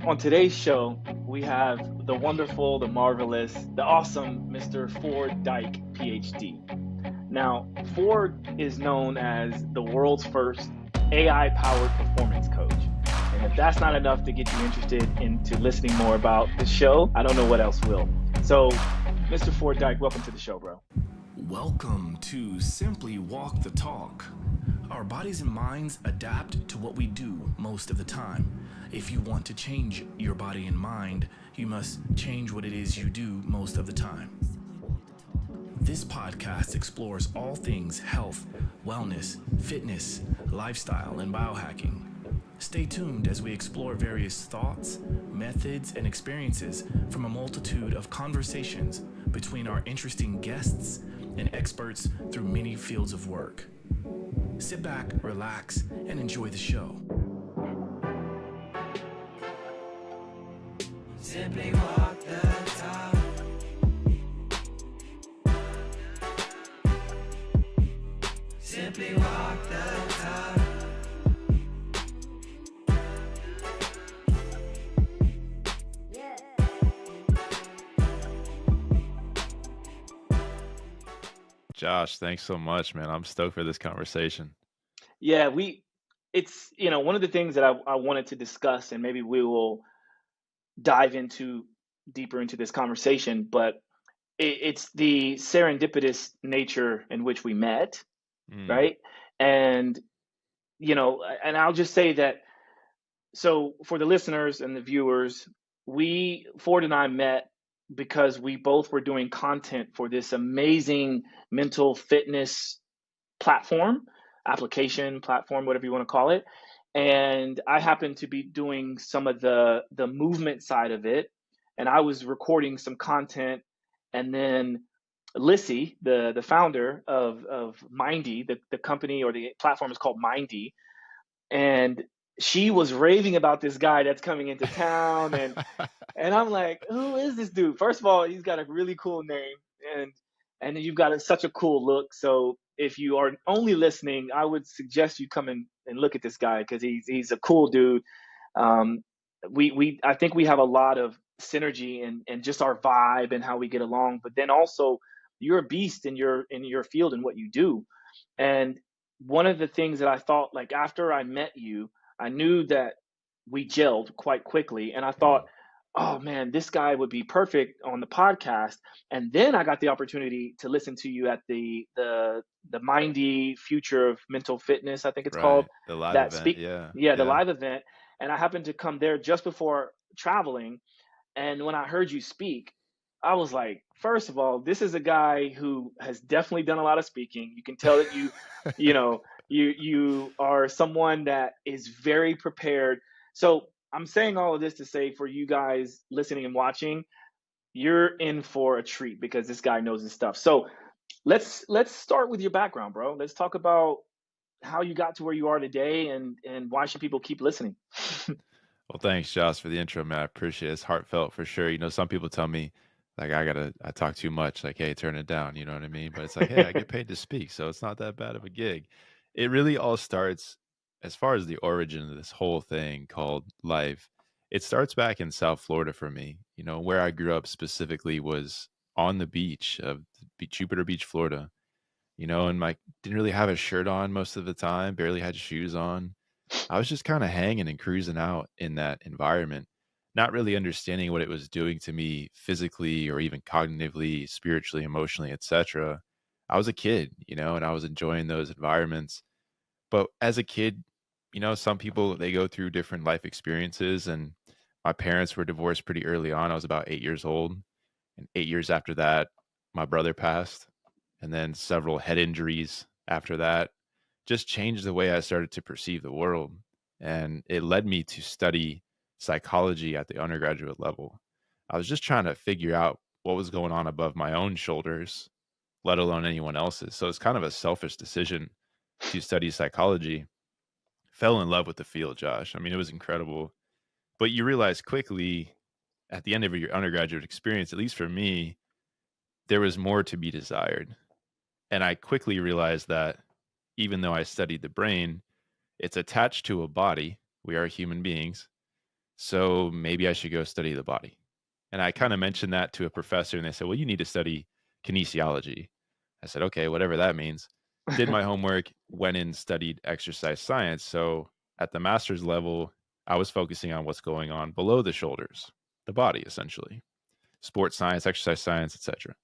On today's show, we have the wonderful, the marvelous, the awesome Mr. Ford Dyke, PhD. Now, Ford is known as the world's first AI powered performance coach. And if that's not enough to get you interested into listening more about the show, I don't know what else will. So, Mr. Ford Dyke, welcome to the show, bro. Welcome to Simply Walk the Talk. Our bodies and minds adapt to what we do most of the time. If you want to change your body and mind, you must change what it is you do most of the time. This podcast explores all things health, wellness, fitness, lifestyle, and biohacking. Stay tuned as we explore various thoughts, methods, and experiences from a multitude of conversations between our interesting guests and experts through many fields of work. Sit back, relax, and enjoy the show. Simply walk the talk. Simply walk the talk. Josh, thanks so much, man. I'm stoked for this conversation. Yeah, it's, one of the things that I wanted to discuss, and maybe we will dive into deeper into this conversation, but it's the serendipitous nature in which we met, Mm, right? And and I'll just say that, so for the listeners and the viewers, we Ford and I met because we both were doing content for this amazing mental fitness platform, application, platform, whatever you want to call it. And I happened to be doing some of the movement side of it, and I was recording some content. And then Lissy, the founder of Mindy, the company or the platform is called Mindy, and she was raving about this guy that's coming into town. And I'm like, who is this dude? First of all, he's got a really cool name, and and you've got such a cool look. So if you are only listening, I would suggest you come in and look at this guy because he's a cool dude. Um, we I think we have a lot of synergy and just our vibe and how we get along. But then also, you're a beast in your field and what you do. And one of the things that I thought, like after I met you, I knew that we gelled quite quickly, and I thought, mm, oh man, this guy would be perfect on the podcast. And then I got the opportunity to listen to you at the Mindy Future of Mental Fitness, I think it's called, right. The live that event. speak, Yeah. yeah, the Yeah. live event. And I happened to come there just before traveling. And when I heard you speak, I was like, first of all, this is a guy who has definitely done a lot of speaking. You can tell that you know, you are someone that is very prepared. So I'm saying all of this to say, for you guys listening and watching, you're in for a treat because this guy knows his stuff. So let's start with your background, bro. Let's talk about how you got to where you are today, and why should people keep listening. Well, thanks, Josh, for the intro, man. I appreciate it. It's heartfelt for sure. Some people tell me, like, I talk too much. Like, hey, turn it down. You know what I mean? But it's like, hey, I get paid to speak. So it's not that bad of a gig. It really all starts, as far as the origin of this whole thing called life, it starts back in South Florida for me. Where I grew up specifically was on the beach of Jupiter Beach, Florida. And like didn't really have a shirt on most of the time, barely had shoes on. I was just kind of hanging and cruising out in that environment, not really understanding what it was doing to me physically or even cognitively, spiritually, emotionally, etc. I was a kid, and I was enjoying those environments. But as a kid, some people they go through different life experiences, and my parents were divorced pretty early on. I was about 8 years old, and 8 years after that, my brother passed, and then several head injuries after that just changed the way I started to perceive the world. And it led me to study psychology at the undergraduate level. I was just trying to figure out what was going on above my own shoulders, let alone anyone else's. So it's kind of a selfish decision to study psychology. Fell in love with the field, Josh. I mean, it was incredible. But you realize quickly at the end of your undergraduate experience, at least for me, there was more to be desired. And I quickly realized that even though I studied the brain, it's attached to a body. We are human beings. So maybe I should go study the body. And I kind of mentioned that to a professor, and they said, well, you need to study kinesiology. I said, okay, whatever that means. Did my homework, went and studied exercise science. So at the master's level, I was focusing on what's going on below the shoulders, the body, essentially, sports science, exercise science, etc.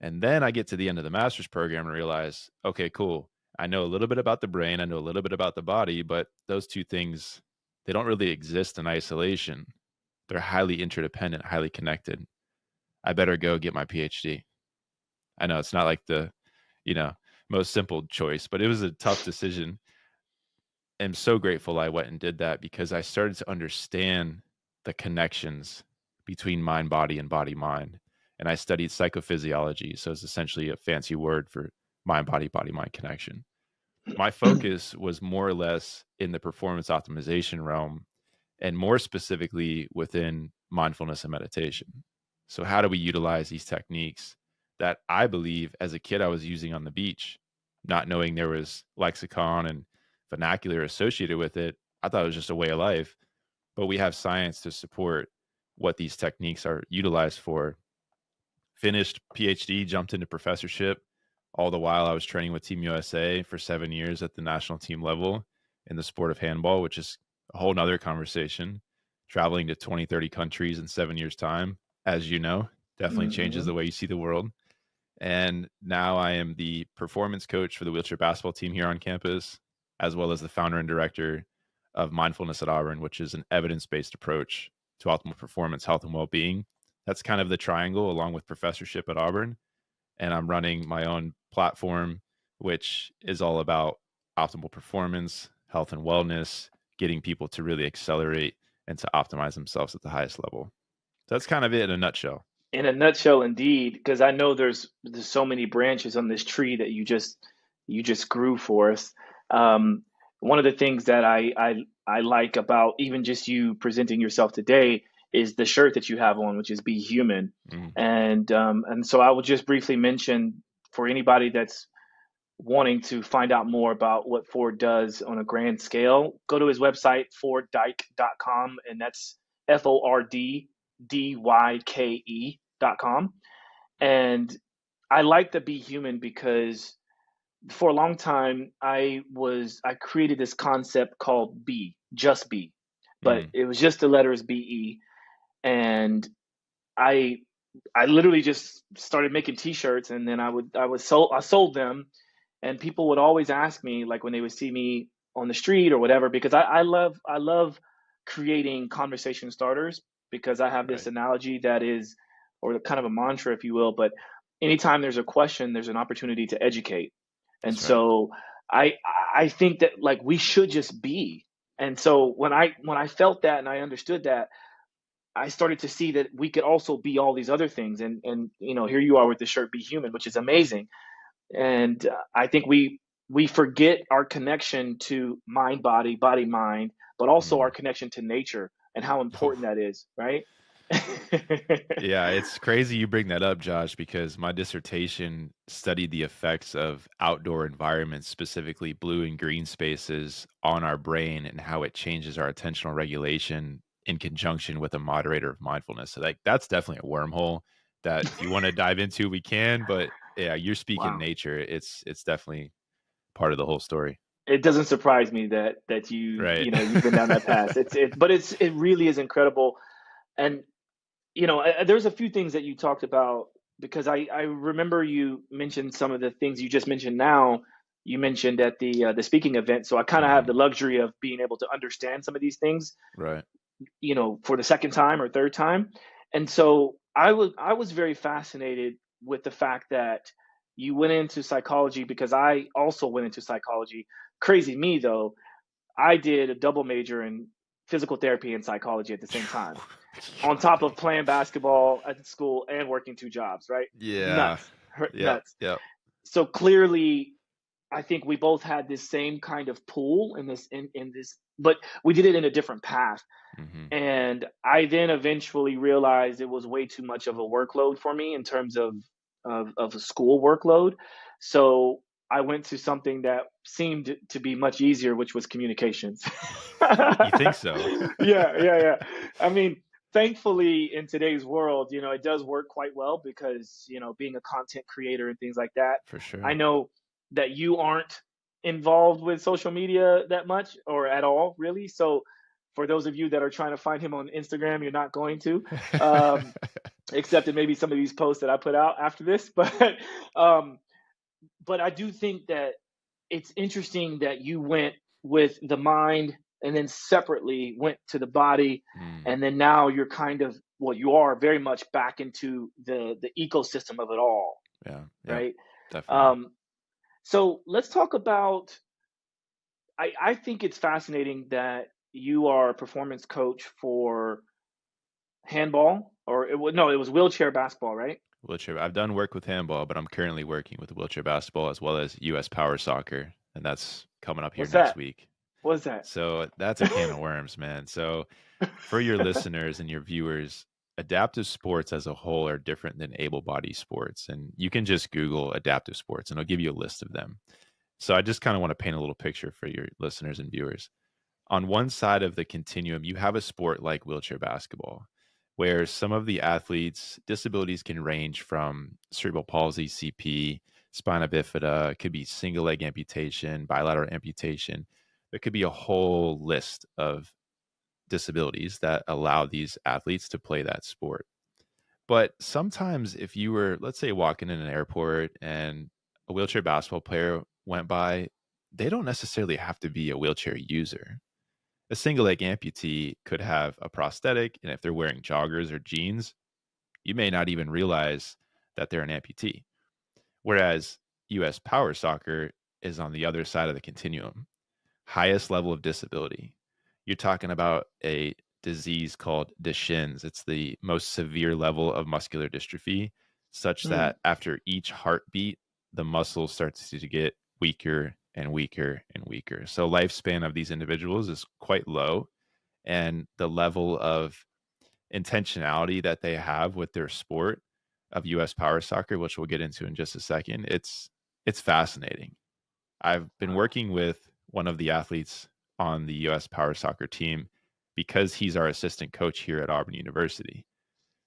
And then I get to the end of the master's program and realize, okay, cool. I know a little bit about the brain. I know a little bit about the body, but those two things, they don't really exist in isolation. They're highly interdependent, highly connected. I better go get my PhD. I know it's not like the, you know, most simple choice, but it was a tough decision. I'm so grateful I went and did that because I started to understand the connections between mind body and body mind. And I studied psychophysiology. So it's essentially a fancy word for mind body mind connection. My focus was more or less in the performance optimization realm, and more specifically within mindfulness and meditation. So, how do we utilize these techniques that I believe as a kid I was using on the beach, not knowing there was lexicon and vernacular associated with it? I thought it was just a way of life, but we have science to support what these techniques are utilized for. Finished PhD, jumped into professorship. All the while, I was training with Team USA for 7 years at the national team level in the sport of handball, which is a whole nother conversation. Traveling to 20, 30 countries in 7 years' time, as you know, definitely changes the way you see the world. And now I am the performance coach for the wheelchair basketball team here on campus, as well as the founder and director of Mindfulness at Auburn, which is an evidence-based approach to optimal performance, health, and well-being. That's kind of the triangle along with professorship at Auburn. And I'm running my own platform, which is all about optimal performance, health and wellness, getting people to really accelerate and to optimize themselves at the highest level. So that's kind of it in a nutshell. In a nutshell, indeed, because I know there's so many branches on this tree that you just grew for us. One of the things that I like about even just you presenting yourself today is the shirt that you have on, which is "Be Human," Mm, and so I will just briefly mention for anybody that's wanting to find out more about what Ford does on a grand scale, go to his website, forddyke.com, and that's FORDDYKE.com. And I like the Be Human because for a long time I created this concept called be, just be. But mm, it was just the letters BE. And I I literally just started making t-shirts, and then I sold them, and people would always ask me, like when they would see me on the street or whatever, because I love creating conversation starters, because I have this right. analogy that is, or kind of a mantra, if you will, but anytime there's a question, there's an opportunity to educate. And That's right. so I I think that like we should just be. And so when I felt that and I understood that, I started to see that we could also be all these other things. And here you are with the shirt "Be Human," which is amazing. And I think we forget our connection to mind, body, mind, but also our Mm. connection to nature and how Oh, important that is, right? yeah, it's crazy you bring that up, Josh, because my dissertation studied the effects of outdoor environments, specifically blue and green spaces, on our brain and how it changes our attentional regulation in conjunction with a moderator of mindfulness. So, like, that's definitely a wormhole that if you want to dive into, we can. But yeah, you're speaking Wow. nature. It's definitely part of the whole story, It doesn't surprise me that you right? you know you've been down that path. But it really is incredible. And there's a few things that you talked about, because I remember you mentioned some of the things you just mentioned now. You mentioned at the speaking event, so I kind of have Hmm. the luxury of being able to understand some of these things, Right. for the second time or third time. And so I was very fascinated with the fact that you went into psychology, because I also went into psychology. Crazy me though, I did a double major in physical therapy and psychology at the same time, on top of playing basketball at school and working two jobs, right? Yeah. Nuts, Yep. nuts. Yep. So clearly, I think we both had this same kind of pool in this, but we did it in a different path. Hmm. And I then eventually realized it was way too much of a workload for me in terms of a school workload. So I went to something that seemed to be much easier, which was communications. You think so? Yeah. I mean, thankfully in today's world, it does work quite well because, being a content creator and things like that. For I sure. know that you aren't involved with social media that much or at all, really. So for those of you that are trying to find him on Instagram, you're not going to, except in maybe some of these posts that I put out after this. Um, but I do think that it's interesting that you went with the mind and then separately went to the body, Mm, and then now you're kind of, well, you are very much back into the ecosystem of it all, yeah. Yep. right? Definitely. um, so let's talk about, I think it's fascinating that you are a performance coach for handball, or no, it was wheelchair basketball, right? Wheelchair. I've done work with handball, but I'm currently working with wheelchair basketball as well as U.S. power soccer, and that's coming up here What's next that? week. What's that? So that's a can of worms, man. So for your listeners and your viewers, adaptive sports as a whole are different than able bodied sports. And you can just Google adaptive sports and it'll give you a list of them. So I just kind of want to paint a little picture for your listeners and viewers. On one side of the continuum, you have a sport like wheelchair basketball, where some of the athletes' disabilities can range from cerebral palsy, CP, spina bifida, it could be single leg amputation, bilateral amputation. There could be a whole list of disabilities that allow these athletes to play that sport. But sometimes, if you were, let's say, walking in an airport and a wheelchair basketball player went by, they don't necessarily have to be a wheelchair user. A single leg amputee could have a prosthetic, and if they're wearing joggers or jeans, you may not even realize that they're an amputee. Whereas US power soccer is on the other side of the continuum, highest level of disability. You're talking about a disease called Duchenne's. It's the most severe level of muscular dystrophy, such Hmm. that after each heartbeat, the muscle starts to get weaker and weaker and weaker. So lifespan of these individuals is quite low, and the level of intentionality that they have with their sport of US power soccer, which we'll get into in just a second, it's fascinating. I've been Wow. working with one of the athletes on the US power soccer team because he's our assistant coach here at Auburn University.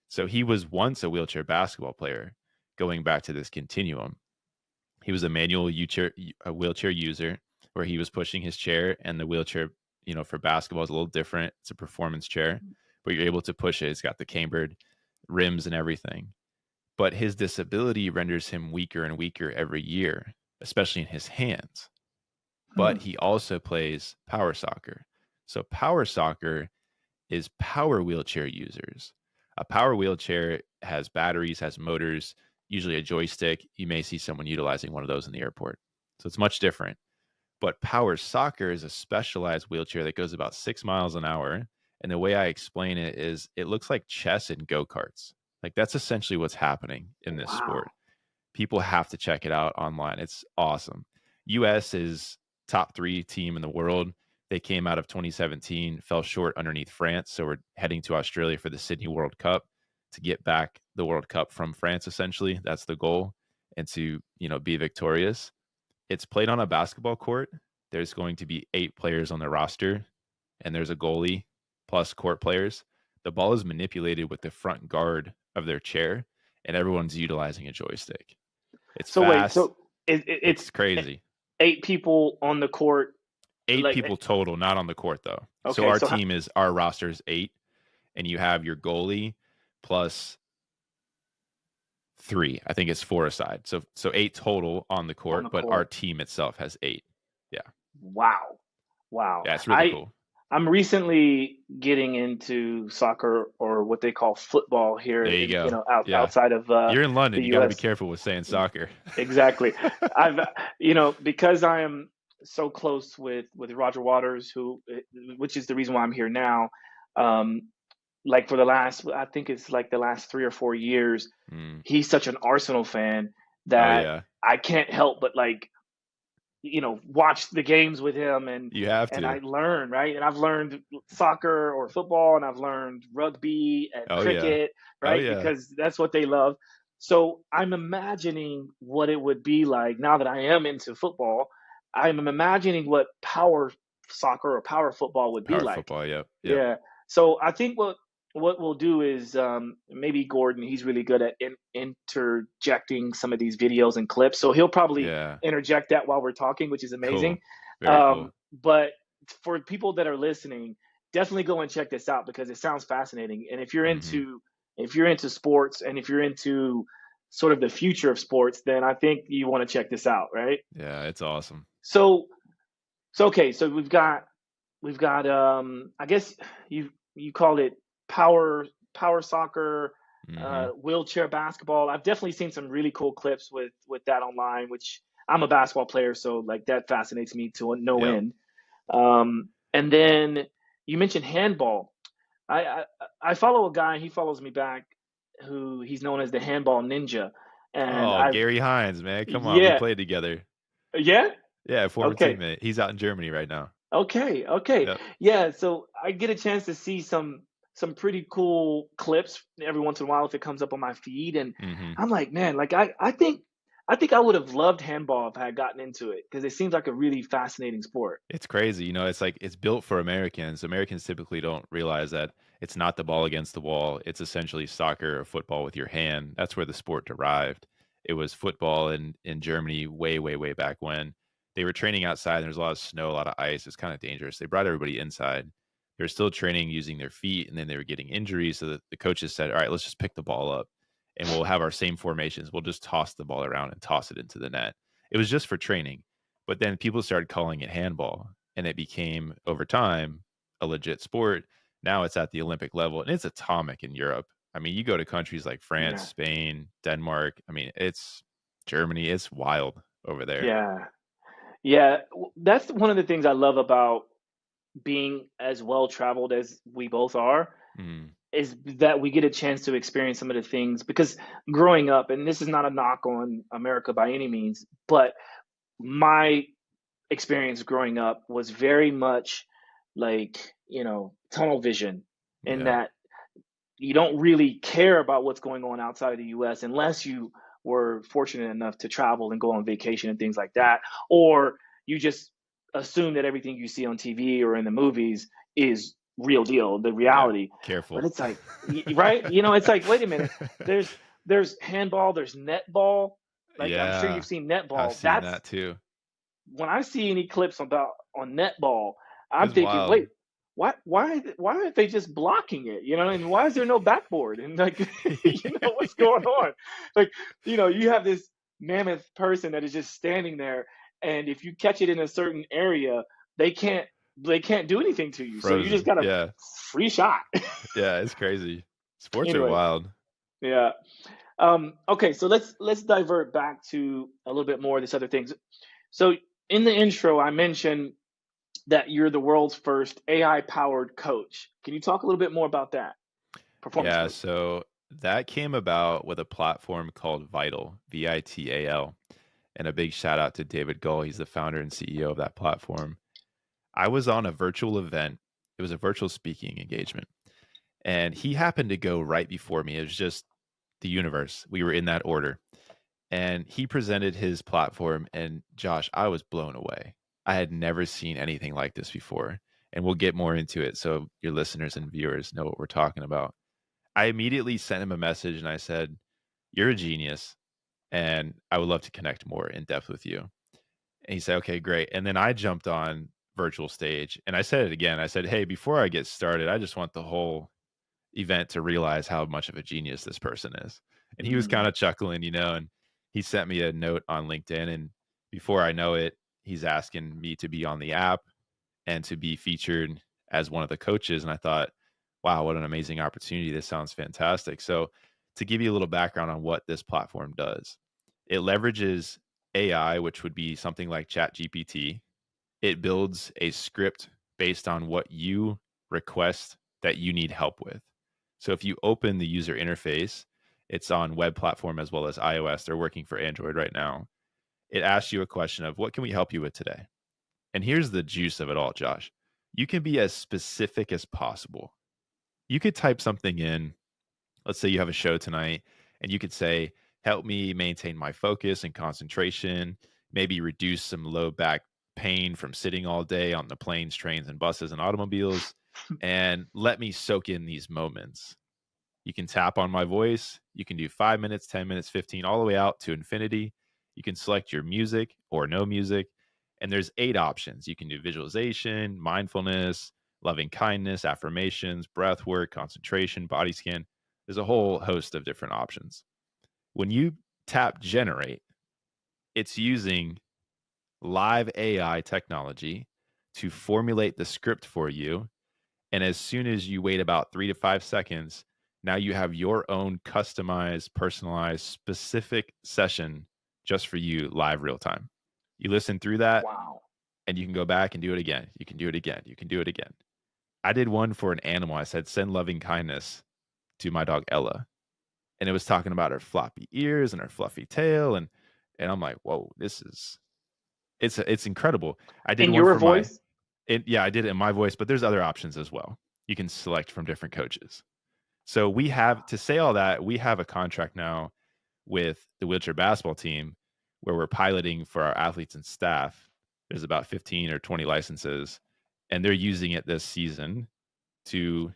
So he was once a wheelchair basketball player, going back to this continuum. He was a manual wheelchair user where he was pushing his chair, and the wheelchair, for basketball is a little different. It's a performance chair, but you're able to push it. It's got the cambered rims and everything. But his disability renders him weaker and weaker every year, especially in his hands. Hmm. But he also plays power soccer. So power soccer is power wheelchair users. A power wheelchair has batteries, has motors, usually a joystick. You may see someone utilizing one of those in the airport. So it's much different. But power soccer is a specialized wheelchair that goes about 6 miles an hour. And the way I explain it is it looks like chess and go karts. Like that's essentially what's happening in this Wow. sport. People have to check it out online. It's awesome. US is top 3 team in the world. They came out of 2017, fell short underneath France. So we're heading to Australia for the Sydney World Cup to get back the World Cup from France, essentially. That's the goal. And to, be victorious. It's played on a basketball court. There's going to be 8 players on the roster, and there's a goalie plus court players. The ball is manipulated with the front guard of their chair, and everyone's utilizing a joystick. It's So wait, fast. so it's It's crazy. 8 people on the court, 8 like, people total, not on the court though. So okay, our roster is 8, and you have your goalie plus 3. I think it's 4 aside. So 8 total on the on court, the but our court. team itself has 8. Yeah. Wow. Wow. Yeah, it's really cool. I'm recently getting into soccer, or what they call football here There you in, go. Yeah. outside of You're in the London. You got to be US. careful with saying soccer. Exactly. I've, because I am so close with Roger Waters, which is the reason why I'm here now. Um, like for the last, I think it's like the last 3 or 4 years, Mm. he's such an Arsenal fan Oh that yeah. I can't help but like, watch the games with him, You have and I to. learn, right? And I've learned soccer or football, and I've learned rugby and Oh yeah. cricket, Oh right? yeah. Because that's what they love. So I'm imagining what it would be like now that I am into football. I'm imagining what power soccer or power football would be Power like. football. Yep. Yep. Yeah. So I think what we'll do is maybe Gordon, he's really good at interjecting some of these videos and clips. So he'll probably Yeah. interject that while we're talking, which is amazing. Cool. Very cool. But for people that are listening, definitely go and check this out because it sounds fascinating. And Hmm. if you're into sports and if you're into sort of the future of sports, then I think you want to check this out, right? Yeah, it's awesome. So okay, so we've got I guess you call it power soccer, Hmm. wheelchair basketball. I've definitely seen some really cool clips with that online, which I'm a basketball player, so like that fascinates me to no Yep. end. And then you mentioned handball. I, I I follow a guy, he follows me back, who he's known as the handball ninja, and Oh, I've Gary Hines, man. Come on. We yeah played together. yeah Yeah, former okay. teammate. He's out in Germany right now. Okay, okay. Yep. Yeah, so I get a chance to see some pretty cool clips every once in a while if it comes up on my feed, and Hmm. I'm like, man, like I think I would have loved handball if I had gotten into it because it seems like a really fascinating sport. It's crazy. It's like it's built for Americans. Americans typically don't realize that it's not the ball against the wall. It's essentially soccer or football with your hand. That's where the sport derived. It was football in Germany way, way, way back when. They were training outside and there's a lot of snow, a lot of ice. It's kind of dangerous. They brought everybody inside. They were still training using their feet and then they were getting injuries. So the coaches said, all right, let's just pick the ball up and we'll have our same formations. We'll just toss the ball around and toss it into the net. It was just for training. But then people started calling it handball, and it became over time a legit sport. Now it's at the Olympic level, and it's atomic in Europe. I mean, you go to countries like France, Yeah. Spain, Denmark. I mean, it's Germany. It's wild over there. Yeah. Yeah, that's one of the things I love about being as well traveled as we both are, Mm, is that we get a chance to experience some of the things because growing up, and this is not a knock on America by any means, but my experience growing up was very much like, tunnel vision in yeah, that you don't really care about what's going on outside of the US unless you were fortunate enough to travel and go on vacation and things like that, or you just assume that everything you see on TV or in the movies is real deal, the yeah. reality. But Careful. it's like, right? It's like, wait a minute. There's handball, there's netball. Like I'm sure Yeah, you've seen I've netball. seen That's that too. when I see any clips about on netball, I'm It's thinking, wild. wait, why aren't they just blocking it? And why is there no backboard? And like, what's going on? Like, you have this mammoth person that is just standing there, and if you catch it in a certain area, they can't they can't do anything to you. So you just Frozen. got a Yeah, free shot. yeah. It's crazy. Sports are Anyway, wild. yeah. Okay, so let's divert back to a little bit more of this other things. So in the intro, I mentioned that you're the world's first AI powered coach. Can you talk a little bit more about that? Performance Yeah, coach. so that came about with a platform called Vital, Vital. And a big shout out to David Gull. He's the founder and CEO of that platform. I was on a virtual event. It was a virtual speaking engagement. And he happened to go right before me. It was just the universe. We were in that order. And he presented his platform. And Josh, I was blown away. I had never seen anything like this before. And we'll get more into it so your listeners and viewers know what we're talking about. I immediately sent him a message and I said, "You're a genius and I would love to connect more in depth with you." And he said, "Okay, great." And then I jumped on virtual stage and I said it again. I said, "Hey, before I get started, I just want the whole event to realize how much of a genius this person is." And he was kind Mm, of chuckling, and he sent me a note on LinkedIn. And before I know it, he's asking me to be on the app and to be featured as one of the coaches. And I thought, wow, what an amazing opportunity. This sounds fantastic. So, to give you a little background on what this platform does, it leverages AI, which would be something like ChatGPT. It builds a script based on what you request that you need help with. So if you open the user interface, it's on web platform as well as iOS. They're working for Android right now. It asks you a question of, what can we help you with today? And here's the juice of it all, Josh. You can be as specific as possible. You could type something in. Let's say you have a show tonight and you could say, help me maintain my focus and concentration, maybe reduce some low back pain from sitting all day on the planes, trains, and buses and automobiles, and let me soak in these moments. You can tap on my voice. You can do 5 minutes, 10 minutes, 15, all the way out to infinity. You can select your music or no music. And there's 8 options. You can do visualization, mindfulness, loving kindness, affirmations, breath work, concentration, body scan. There's a whole host of different options. When you tap generate, it's using live AI technology to formulate the script for you. And as soon as you wait about 3 to 5 seconds, now you have your own customized, personalized, specific session just for you live real time. You listen through that Wow. and you can go back and do it again. You can do it again. You can do it again. I did one for an animal. I said, send loving kindness to my dog Ella. And it was talking about her floppy ears and her fluffy tail. And I'm like, whoa, it's incredible. I did In one your for voice? I did it in my voice, but there's other options as well. You can select from different coaches. So we have, to say all that, we have a contract now with the wheelchair basketball team where we're piloting for our athletes and staff. There's about 15 or 20 licenses, and they're using it this season to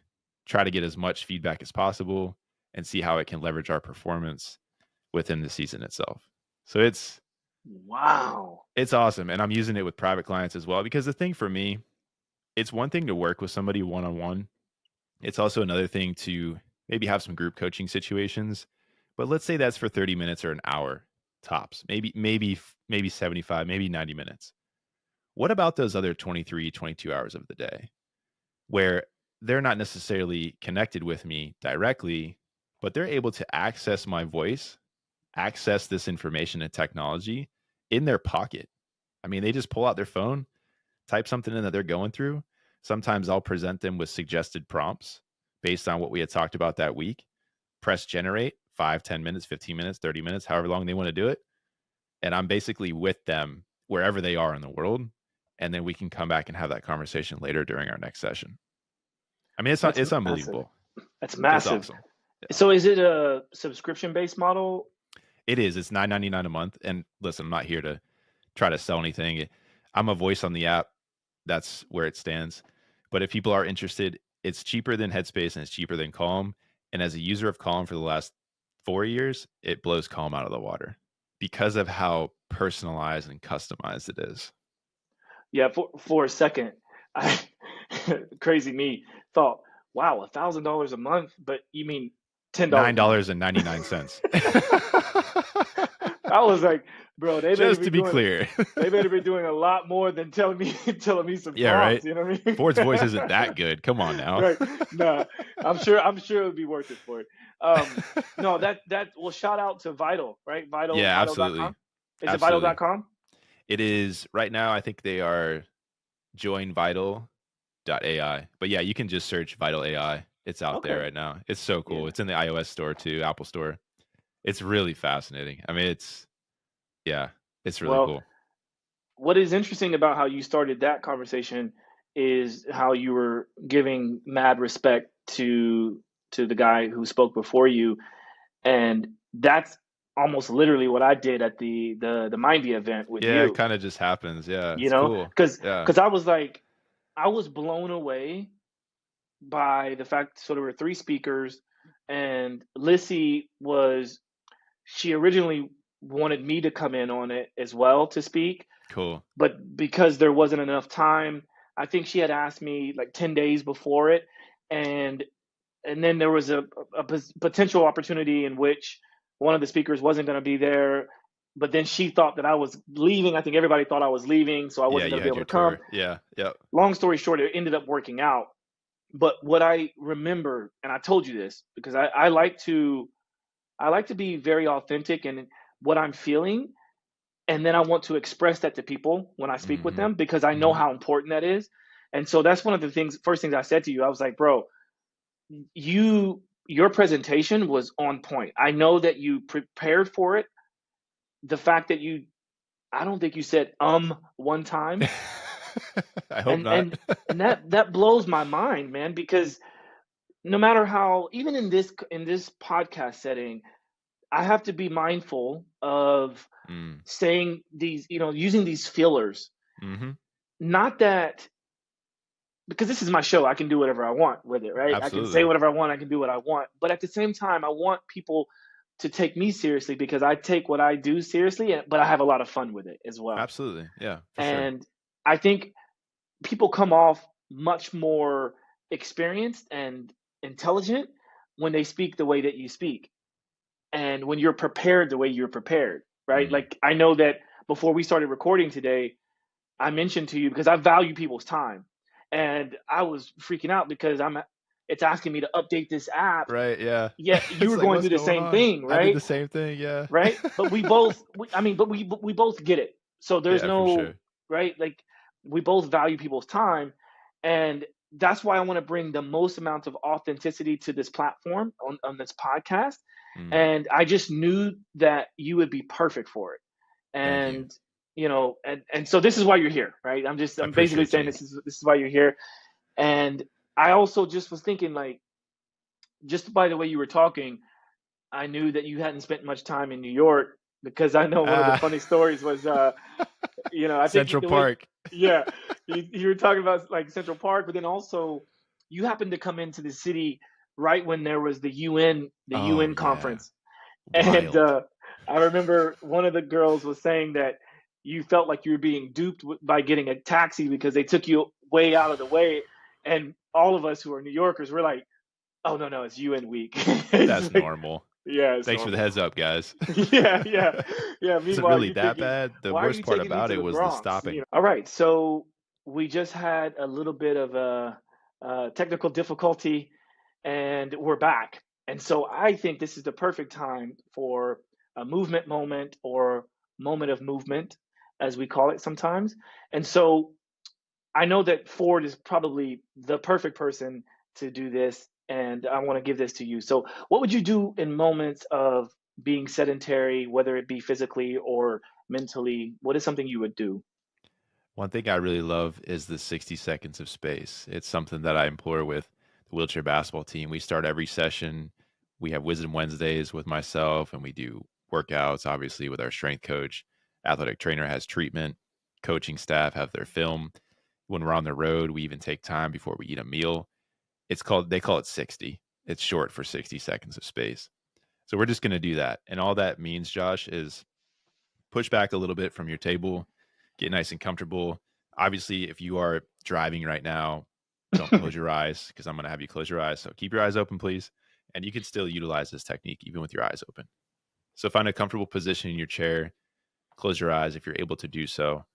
try to get as much feedback as possible and see how it can leverage our performance within the season itself. So it's Wow. it's awesome. And I'm using it with private clients as well, because the thing for me, it's one thing to work with somebody one-on-one. It's also another thing to maybe have some group coaching situations. But let's say that's for 30 minutes or an hour tops, maybe 75, maybe 90 minutes. What about those other 23, 22 hours of the day where they're not necessarily connected with me directly, but they're able to access my voice, access this information and technology in their pocket? I mean, they just pull out their phone, type something in that they're going through. Sometimes I'll present them with suggested prompts based on what we had talked about that week. Press generate, 5, 10 minutes, 15 minutes, 30 minutes, however long they want to do it. And I'm basically with them wherever they are in the world. And then we can come back and have that conversation later during our next session. I mean, it's unbelievable. That's massive. It's awesome. Yeah. So is it a subscription-based model? It is. It's $9.99 a month. And listen, I'm not here to try to sell anything. I'm a voice on the app. That's where it stands. But if people are interested, it's cheaper than Headspace and it's cheaper than Calm. And as a user of Calm for the last 4 years, it blows Calm out of the water because of how personalized and customized it is. Yeah, for a second, I crazy me thought, wow, $1,000 a month, but you mean $10? $9.99. I was like, bro, they just to be doing, clear, they better be doing a lot more than telling me some prompts, right? You know what I mean? Ford's voice isn't that good. Come on now. Right? Nah, I'm sure it would be worth it for it. No, that well, shout out to Vital, right? Vital. Yeah, Vital. absolutely. Is it Vital.com? It is right now. I think they are joinvital.ai. But yeah, you can just search Vital AI. It's out there right now. It's so cool. Yeah. It's in the iOS store too, Apple store. It's really fascinating. I mean, it's really cool. What is interesting about how you started that conversation is how you were giving mad respect to the guy who spoke before you, and that's almost literally what I did at the Mindy event with you. Yeah, it kind of just happens. Yeah, you know, cool. Because I was like, I was blown away by the fact. So there were 3 speakers, and Lissy she originally wanted me to come in on it as well to speak. Cool. But because there wasn't enough time, I think she had asked me like 10 days before it, and then there was a potential opportunity in which one of the speakers wasn't going to be there, but then she thought that I was leaving. I think everybody thought I was leaving, so I wasn't going to be able to come. Yeah, yeah. Long story short, it ended up working out. But what I remember, and I told you this because I like to be very authentic in what I'm feeling, and then I want to express that to people when I speak with them because I know how important that is. And so that's one of the first things I said to you. I was like, bro, your presentation was on point. I know that you prepared for it. The fact that I don't think you said one time. I hope not. and that blows my mind, man, because no matter how, even in this podcast setting, I have to be mindful of Mm. saying these, using these fillers. Mm-hmm. Not that, because this is my show, I can do whatever I want with it, right? I can say Absolutely. whatever I want, I can do what I want. But at the same time, I want people to take me seriously because I take what I do seriously, but I have a lot of fun with it as well. Absolutely. Yeah, for sure. And I think people come off much more experienced and intelligent when they speak the way that you speak, and when you're prepared the way you're prepared, right? Mm. Like, I know that before we started recording today, I mentioned to you, because I value people's time, and I was freaking out because it's asking me to update this app. Right. Yeah. Yet you It's were like, going what's through the going same on? thing, I did right? the same thing. Yeah. Right? But we both, we both get it. So there's Yeah, for no, sure. right? Like, we both value people's time, and that's why I want to bring the most amount of authenticity to this platform, on this podcast. Mm. And I just knew that you would be perfect for it. Thank you. And and so this is why you're here, right? I I'm basically appreciate saying you. this is why you're here. And I also just was thinking, like, just by the way you were talking, I knew that you hadn't spent much time in New York, because I know one of the Ah, funny stories was, I think Central the way, Park. yeah, you were talking about, like, Central Park, but then also you happened to come into the city right when there was the Oh UN yeah. conference. And Wild. I remember one of the girls was saying that you felt like you were being duped by getting a taxi because they took you way out of the way. And all of us who are New Yorkers were like, "Oh, no, no, it's UN week." It's That's like, normal. yeah, it's Thanks for the normal. heads up, guys. Yeah, yeah, yeah. Is it Meanwhile, really you that thinking, bad? The why are worst you part taking me about to it the was the Bronx? stopping. All right, so we just had a little bit of a, technical difficulty, and we're back. And so I think this is the perfect time for a movement moment, or moment of movement, as we call it sometimes. And so I know that Ford is probably the perfect person to do this, and I want to give this to you. So, what would you do in moments of being sedentary, whether it be physically or mentally? What is something you would do? One thing I really love is the 60 seconds of space. It's something that I implore with the wheelchair basketball team. We start every session. We have Wisdom Wednesdays with myself, and we do workouts, obviously, with our strength coach. Athletic trainer has treatment. Coaching staff have their film. When we're on the road, we even take time before we eat a meal. They call it 60. It's short for 60 seconds of space. So we're just going to do that. And all that means, Josh, is push back a little bit from your table, get nice and comfortable. Obviously, if you are driving right now, don't close your eyes, because I'm going to have you close your eyes. So keep your eyes open, please. And you can still utilize this technique even with your eyes open. So find a comfortable position in your chair, close your eyes if you're able to do so.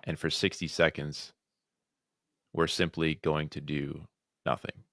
And for 60 seconds, we're simply going to do nothing.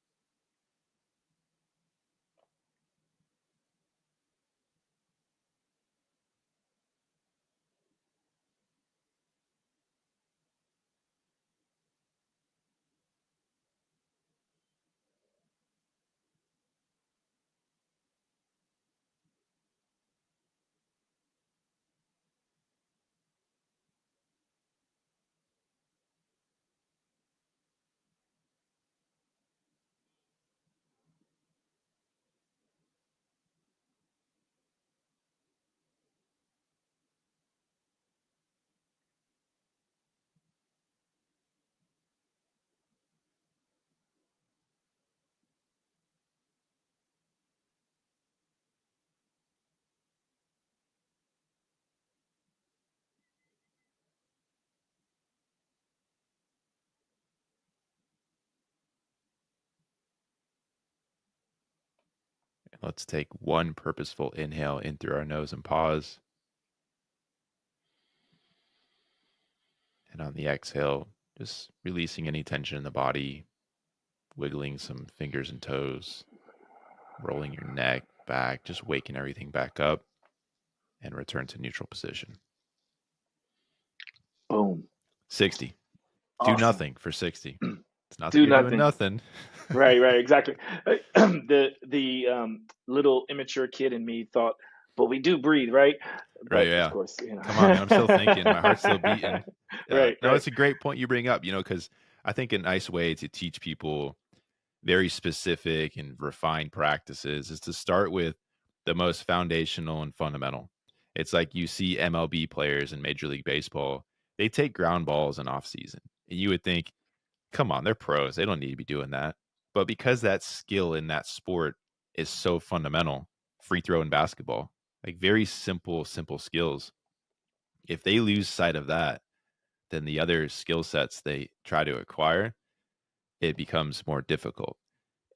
Let's take one purposeful inhale in through our nose and pause. And on the exhale, just releasing any tension in the body, wiggling some fingers and toes, rolling your neck back, just waking everything back up, and return to neutral position. Boom. 60. Do Awesome. nothing for 60. It's not that Do you're doing nothing. nothing. Right, right, exactly. The little immature kid in me thought, but we do breathe, right? Right, But of yeah. course, Come on, man. I'm still thinking. My heart's still beating. Right, No, right. it's a great point you bring up, because I think a nice way to teach people very specific and refined practices is to start with the most foundational and fundamental. It's like you see MLB players in Major League Baseball, they take ground balls in off season. And you would think, come on, they're pros. They don't need to be doing that. But because that skill in that sport is so fundamental, free throw and basketball, like very simple skills. If they lose sight of that, then the other skill sets they try to acquire, it becomes more difficult.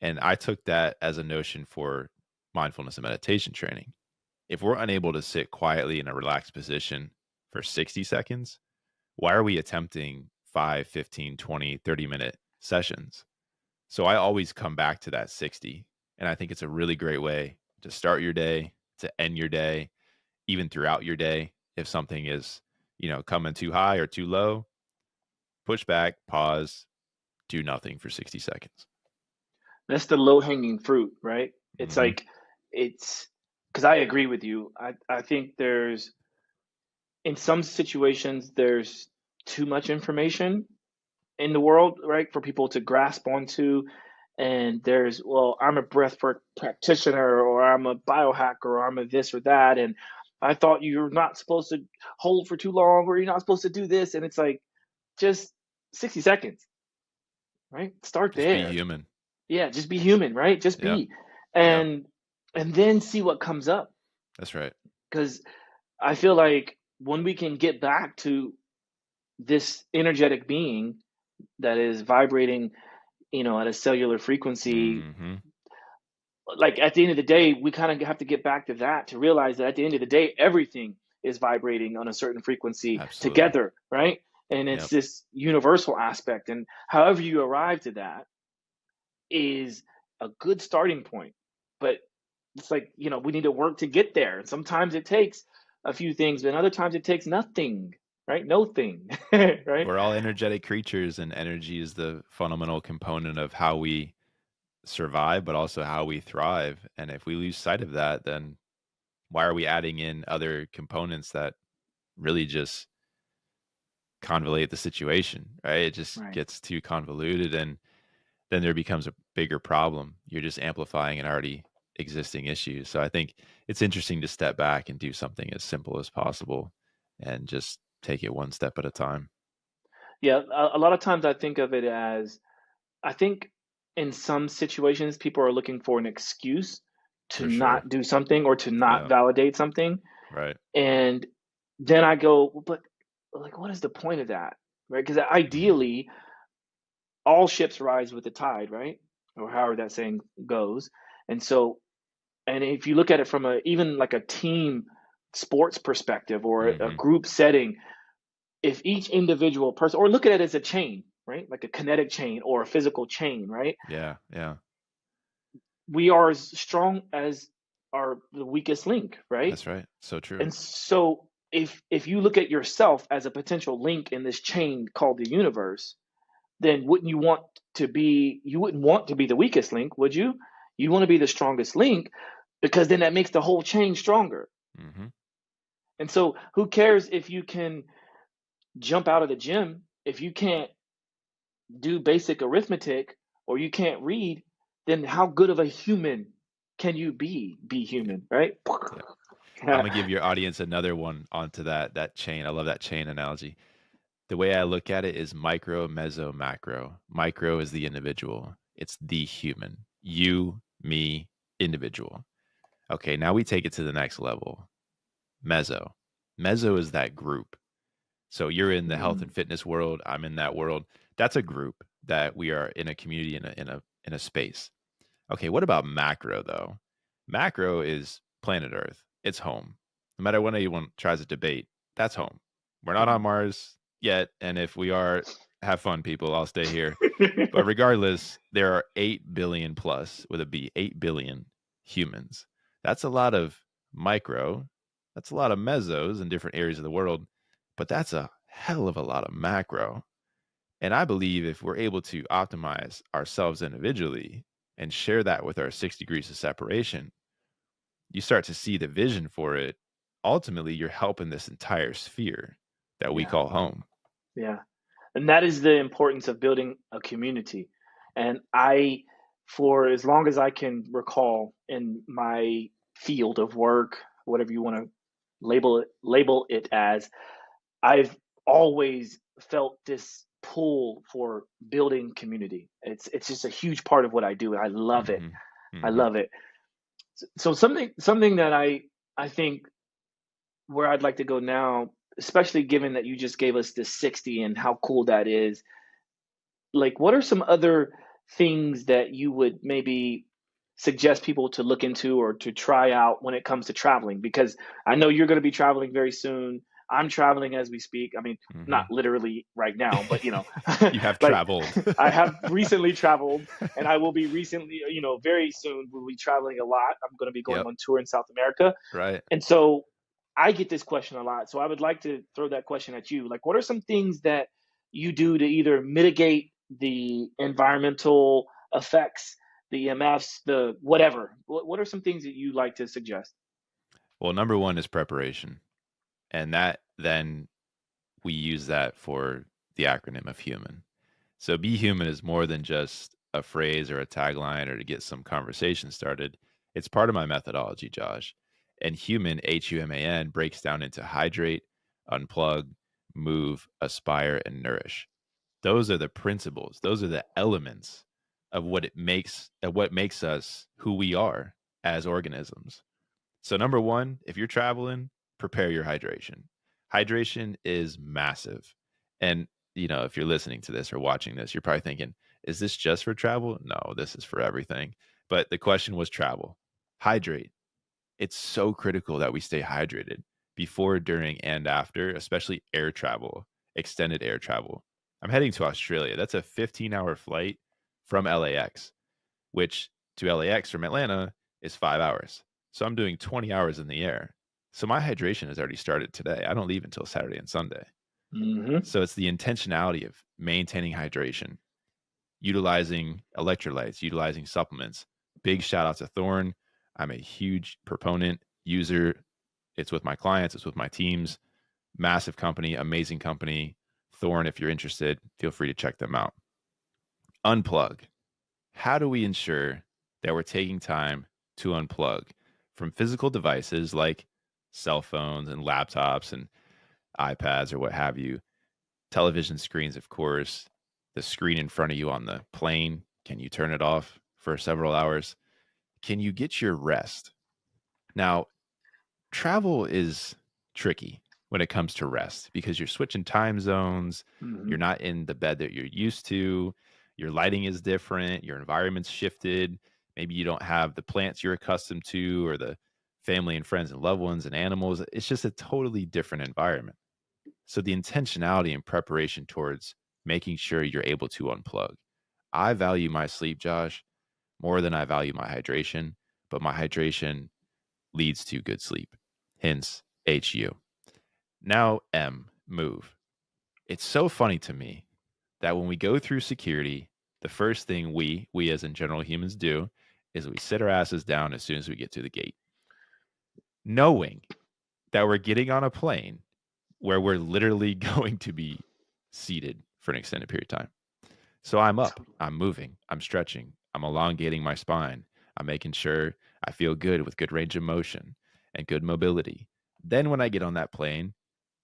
And I took that as a notion for mindfulness and meditation training. If we're unable to sit quietly in a relaxed position for 60 seconds, why are we attempting 5, 15, 20, 30-minute sessions? So I always come back to that 60. And I think it's a really great way to start your day, to end your day, even throughout your day. If something is, coming too high or too low, push back, pause, do nothing for 60 seconds. That's the low hanging fruit, right? It's Mhm. like, it's because I agree with you. I think there's, in some situations, there's too much information in the world, right, for people to grasp onto. And there's, well, I'm a breathwork practitioner, or I'm a biohacker, or I'm a this or that. And I thought you're not supposed to hold for too long, or you're not supposed to do this. And it's like, just 60 seconds, right? Start Just be there. human. Yeah, just be human, right? Just Yep. be. Yep. And then see what comes up. That's right. Because I feel like when we can get back to this energetic being that is vibrating, at a cellular frequency, Mhm. like at the end of the day, we kind of have to get back to that, to realize that at the end of the day, everything is vibrating on a certain frequency Absolutely. together, right? And it's Yep. this universal aspect. And however you arrive to that is a good starting point. But it's like, we need to work to get there. And sometimes it takes a few things, but other times it takes nothing, right? No thing, right? We're all energetic creatures, and energy is the fundamental component of how we survive, but also how we thrive. And if we lose sight of that, then why are we adding in other components that really just convolute the situation, right? It just Right. gets too convoluted, and then there becomes a bigger problem. You're just amplifying an already existing issue. So I think it's interesting to step back and do something as simple as possible and just take it one step at a time. Yeah. A lot of times I think of it as, I think in some situations, people are looking for an excuse to For sure. not do something or to not Yeah. validate something. Right. And then I go, "Well, but like, what is the point of that?" Right? Because Mhm. ideally, all ships rise with the tide, right? Or however that saying goes. And so, and if you look at it from even like a team sports perspective, or a Mhm. group setting, if each individual person, or look at it as a chain, right? Like a kinetic chain or a physical chain, right? Yeah. Yeah. We are as strong as our the weakest link, right? That's right. So true. And so if you look at yourself as a potential link in this chain called the universe, then you wouldn't want to be the weakest link, would you? You want to be the strongest link, because then that makes the whole chain stronger. Mhm. And so who cares if you can jump out of the gym, if you can't do basic arithmetic, or you can't read, then how good of a human can you be Yeah. human, right? Yeah. I'm gonna give your audience another one onto that chain. I love that chain analogy. The way I look at it is micro, meso, macro. Micro is the individual. It's the human. You, me, individual. Okay, now we take it to the next level. Meso. Meso is that group. So you're in the health Mm, and fitness world. I'm in that world. That's a group that we are in a community in a space. Okay, what about macro though? Macro is planet Earth. It's home. No matter what anyone tries to debate, that's home. We're not on mhm. Mars yet, and if we are, have fun, people. I'll stay here. But regardless, there are 8 billion plus with a B, 8 billion humans. That's a lot of micro. That's a lot of mesos in different areas of the world, but that's a hell of a lot of macro. And I believe if we're able to optimize ourselves individually and share that with our 6 degrees of separation, you start to see the vision for it. Ultimately, you're helping this entire sphere that we Yeah, call home. yeah. And that is the importance of building a community. And I for as long as I can recall in my field of work, whatever you want to label it as, I've always felt this pull for building community. It's just a huge part of what I do, and I love it. Hmm. I Hmm. love it. So something that I think where I'd like to go now, especially given that you just gave us this 60 and how cool that is, like what are some other things that you would maybe suggest people to look into or to try out when it comes to traveling? Because I know you're going to be traveling very soon. I'm traveling as we speak. I mean, not Hmm. literally right now, but You have like traveled. I have recently traveled, and I will be recently, very soon we'll be traveling a lot. I'm going to be going Yep. on tour in South America. Right. And so I get this question a lot. So I would like to throw that question at you. Like, what are some things that you do to either mitigate the environmental effects, the EMFs, the whatever? What are some things that you like to suggest? Well, number one is preparation. And that then we use that for the acronym of human. So be human is more than just a phrase or a tagline or to get some conversation started. It's part of my methodology, Josh. And human, HUMAN, breaks down into hydrate, unplug, move, aspire, and nourish. Those are the principles. Those are the elements of what makes us who we are as organisms. So number one, if you're traveling, prepare your hydration. Hydration is massive. And if you're listening to this or watching this, you're probably thinking, is this just for travel? No, this is for everything. But the question was travel. Hydrate. It's so critical that we stay hydrated before, during, and after, especially air travel, extended air travel. I'm heading to Australia. That's a 15-hour flight from LAX, which to LAX from Atlanta is 5 hours. So I'm doing 20 hours in the air. So my hydration has already started today. I don't leave until Saturday and Sunday. Hmm. So it's the intentionality of maintaining hydration, utilizing electrolytes, utilizing supplements. Big shout out to Thorne. I'm a huge proponent, user. It's with my clients, it's with my teams. Massive company, amazing company. Thorne, if you're interested, feel free to check them out. Unplug. How do we ensure that we're taking time to unplug from physical devices like cell phones and laptops and iPads or what have you, television screens, of course, the screen in front of you on the plane? Can you turn it off for several hours? Can you get your rest? Now, travel is tricky when it comes to rest because you're switching time zones. Hmm. You're not in the bed that you're used to. Your lighting is different. Your environment's shifted. Maybe you don't have the plants you're accustomed to or the family and friends and loved ones and animals. It's just a totally different environment. So the intentionality and preparation towards making sure you're able to unplug. I value my sleep, Josh, more than I value my hydration, but my hydration leads to good sleep. Hence HU. Now M, move. It's so funny to me that when we go through security, the first thing we as in general humans do is we sit our asses down as soon as we get to the gate, knowing that we're getting on a plane where we're literally going to be seated for an extended period of time. So I'm up, I'm moving, I'm stretching, I'm elongating my spine, I'm making sure I feel good with good range of motion and good mobility. Then when I get on that plane,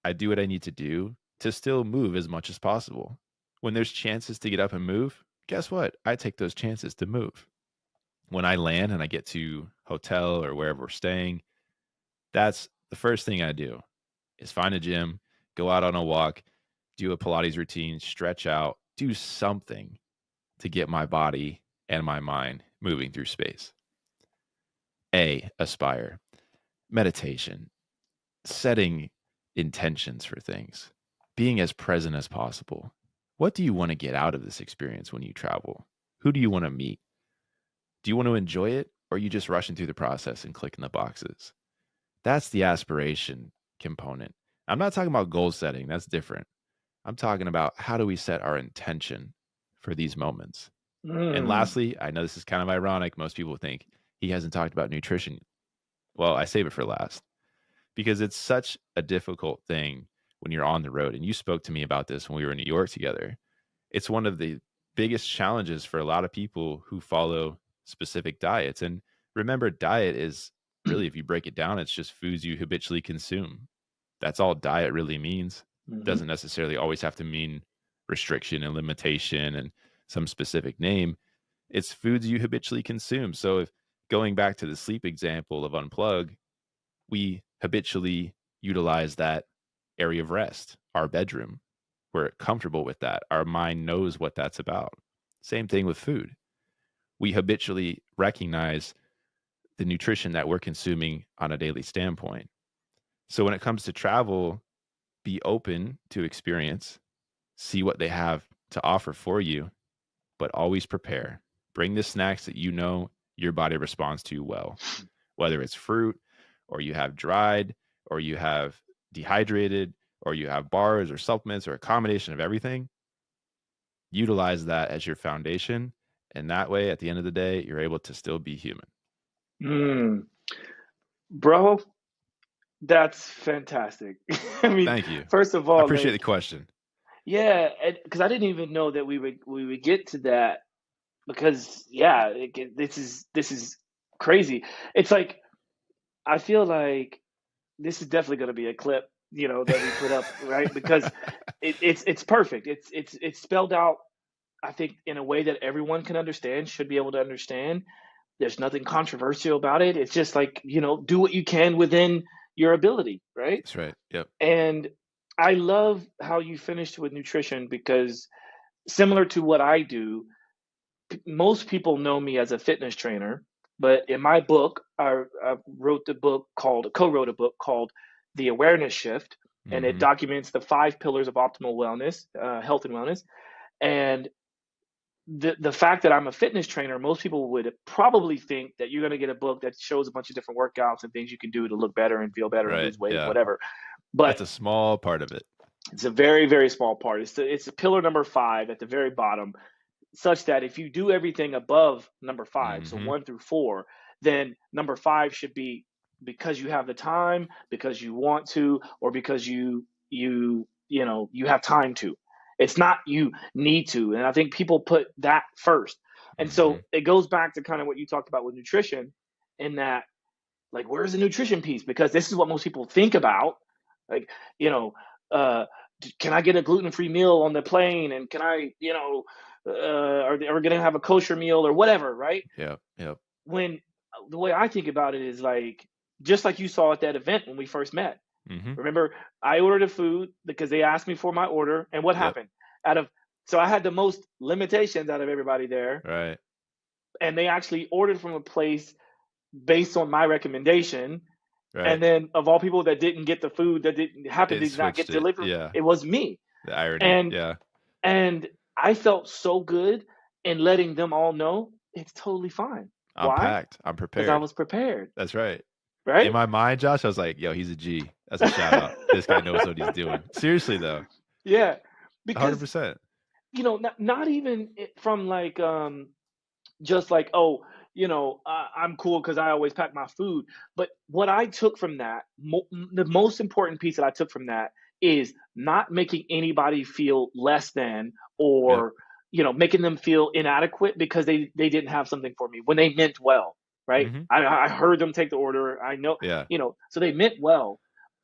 I do what I need to do to still move as much as possible. When there's chances to get up and move, guess what? I take those chances to move. When I land and I get to hotel or wherever we're staying, that's the first thing I do is find a gym, go out on a walk, do a Pilates routine, stretch out, do something to get my body and my mind moving through space. A, aspire. Meditation, setting intentions for things, being as present as possible. What do you want to get out of this experience when you travel? Who do you want to meet? Do you want to enjoy it or are you just rushing through the process and clicking the boxes? That's the aspiration component. I'm not talking about goal setting, that's different. I'm talking about how do we set our intention for these moments. And Mm. lastly, I know this is kind of ironic. Most people think he hasn't talked about nutrition. Well, I save it for last because it's such a difficult thing when you're on the road. And you spoke to me about this when we were in New York together. It's one of the biggest challenges for a lot of people who follow specific diets. And remember, diet is really, if you break it down, it's just foods you habitually consume. That's all diet really means. Hmm. Doesn't necessarily always have to mean restriction and limitation and some specific name. It's foods you habitually consume. So if going back to the sleep example of unplug, we habitually utilize that area of rest, our bedroom. We're comfortable with that. Our mind knows what that's about. Same thing with food. We habitually recognize the nutrition that we're consuming on a daily standpoint. So when it comes to travel, be open to experience, see what they have to offer for you, but always prepare. Bring the snacks that you know your body responds to well, whether it's fruit or you have dried or you have dehydrated or you have bars or supplements or a combination of everything. Utilize that as your foundation. And that way, at the end of the day, you're able to still be human. Mm. Bro, that's fantastic. I mean, Thank you. first of I all, appreciate the like, question. yeah, because I didn't even know that we would get to that because yeah, this is crazy. It's like I feel like this is definitely going to be a clip, that we put up, right? Because it's perfect. It's spelled out, I think, in a way that everyone can understand, should be able to understand. There's nothing controversial about it. It's just like, do what you can within your ability, right? That's right. Yep. And I love how you finished with nutrition because similar to what I do, most people know me as a fitness trainer, but in my book, I co-wrote a book called The Awareness Shift, and it Mm-hmm. documents the 5 pillars of optimal wellness, health and wellness. And the fact that I'm a fitness trainer, most people would probably think that you're going to get a book that shows a bunch of different workouts and things you can do to look better and feel better and Right. lose weight, Yeah. whatever. That's But a small part of it. it's a very, very small part. It's a pillar number 5 at the very bottom, such that if you do everything above number 5, so Mm-hmm. 1 through 4, then number 5 should be because you have the time, because you want to, or because you have time to. It's not you need to, and I think people put that first. And Mm-hmm. so it goes back to kind of what you talked about with nutrition, in that, like, where's the nutrition piece? Because this is what most people think about. Like, you know, uh, can I get a gluten-free meal on the plane? And can I, are we going to have a kosher meal or whatever, right? Yep. Yep. When the way I think about it is like, just like you saw at that event when we first met. Mm-hmm. Remember, I ordered a food because they asked me for my order, and what Yep. happened? So I had the most limitations out of everybody there, Right. and they actually ordered from a place based on my recommendation. Right. And then of all people that didn't get the food, that didn't happen It to not get switched it. delivered, Yeah. it was me. The irony. And Yeah. and I felt so good in letting them all know it's totally fine. I'm Why? packed. I'm Because I prepared. was prepared, That's right. In right? my mind, Josh, I was like, yo, he's a G. That's a shout out. This guy knows what he's doing. Seriously, though. Yeah, because 100%. not even from like just like, oh, I'm cool because I always pack my food. But what I took from that, the most important piece that I took from that is not making anybody feel less than, Yep. or making them feel inadequate because they didn't have something for me when they meant well, right? Mm-hmm. I heard them take the order. I know, Yeah. so they meant well.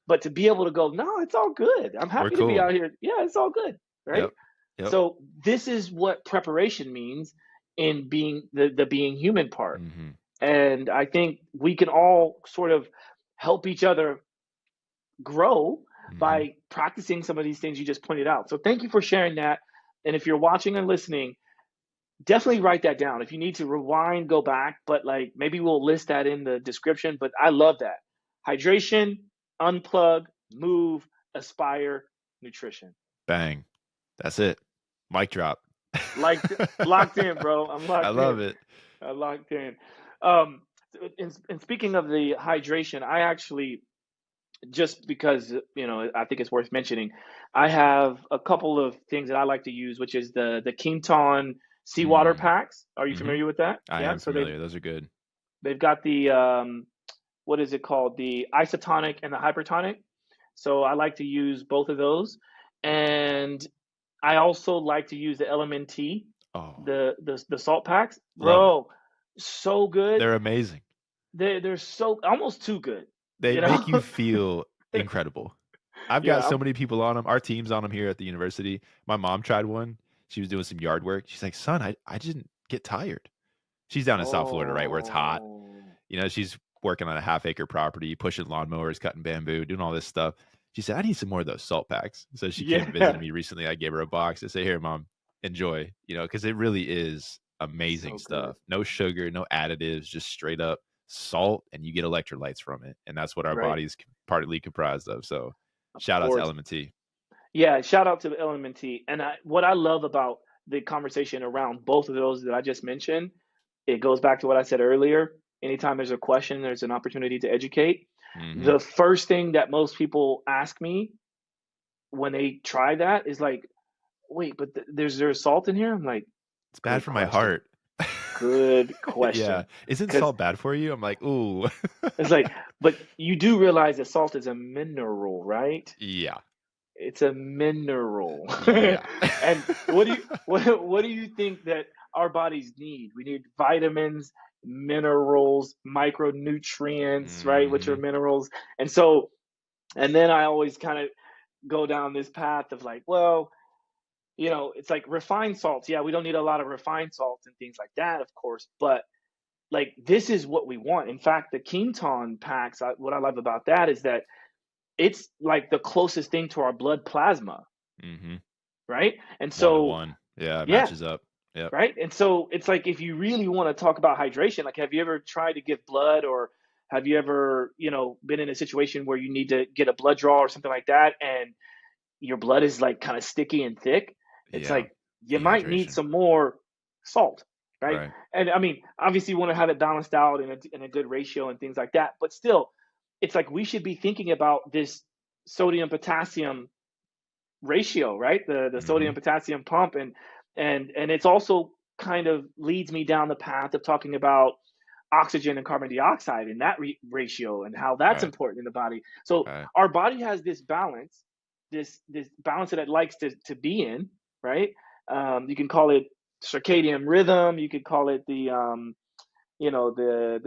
But to be able to go, no, it's all good. I'm We're happy to be cool. out here. Yeah, it's all good, right? Yep. Yep. So this is what preparation means in being the being human part. Mm-hmm. And I think we can all sort of help each other grow Mm-hmm. by practicing some of these things you just pointed out. So thank you for sharing that. And if you're watching and listening, definitely write that down. If you need to rewind, go back, but like maybe we'll list that in the description. But I love that. Hydration, unplug, move, aspire, nutrition. Bang. That's it. Mic drop. Like, locked in, bro. I'm locked in. I love it. I locked in. And speaking of the hydration, I actually, just because I think it's worth mentioning, I have a couple of things that I like to use, which is the Quinton seawater packs. Are you Mm-hmm. familiar with that? I Yeah. am So familiar. Those are good. they've got the what is it called? The isotonic and the hypertonic. So I like to use both of those, and I also like to use the LMNT. Oh, the salt packs, love it. bro, so good. They're amazing. They're so almost too good, They you know? make you feel incredible. I've got Yeah. so many people on them. Our team's on them here at the university. My mom tried one. She was doing some yard work. She's like, son, I didn't get tired. She's down in South Florida, right, where it's hot. Oh, You know, she's working on a half-acre property, pushing lawnmowers, cutting bamboo, doing all this stuff. She said, I need some more of those salt packs. So she came and visited yeah. me recently. I gave her a box to say, here, mom, enjoy, you know, because it really is amazing So good. stuff. No sugar, no additives, just straight up salt, and you get electrolytes from it. And that's what our Right. body's partly comprised of. So Of shout out to course. LMT. Yeah, shout out to the LMNT. And what I love about the conversation around both of those that I just mentioned, it goes back to what I said earlier. Anytime there's a question, there's an opportunity to educate. Hmm. The first thing that most people ask me when they try that is like, wait, but there salt in here? I'm like, It's bad good for my question. heart. Good Yeah. question. Isn't Because salt bad for you? I'm like, ooh. it's like, but you do realize that salt is a mineral, right? Yeah. It's a mineral. Yeah. And what do you think that our bodies need? We need vitamins, minerals, micronutrients, right? Which are Hmm. minerals. And so, and then I always kind of go down this path of like, well, it's like refined salts. Yeah, we don't need a lot of refined salts and things like that, of course, but like this is what we want. In fact, the Quinton packs, what I love about that is that it's like the closest thing to our blood plasma, Hmm. right? And One to so, one. Yeah, it yeah, matches up. Yep. right. And so it's like if you really want to talk about hydration, like have you ever tried to give blood or have you ever, been in a situation where you need to get a blood draw or something like that and your blood is like kind of sticky and thick? It's Yeah. like you might need Dehydration. some more salt, right? Right. And I mean, obviously you want to have it balanced out in a good ratio and things like that, but still, it's like we should be thinking about this sodium potassium ratio, right? The Hmm. sodium potassium pump, and it's also kind of leads me down the path of talking about oxygen and carbon dioxide and that ratio and how that's Right. important in the body. So Right. our body has this balance, this balance that it likes to be in, right? You can call it circadian rhythm. You could call it the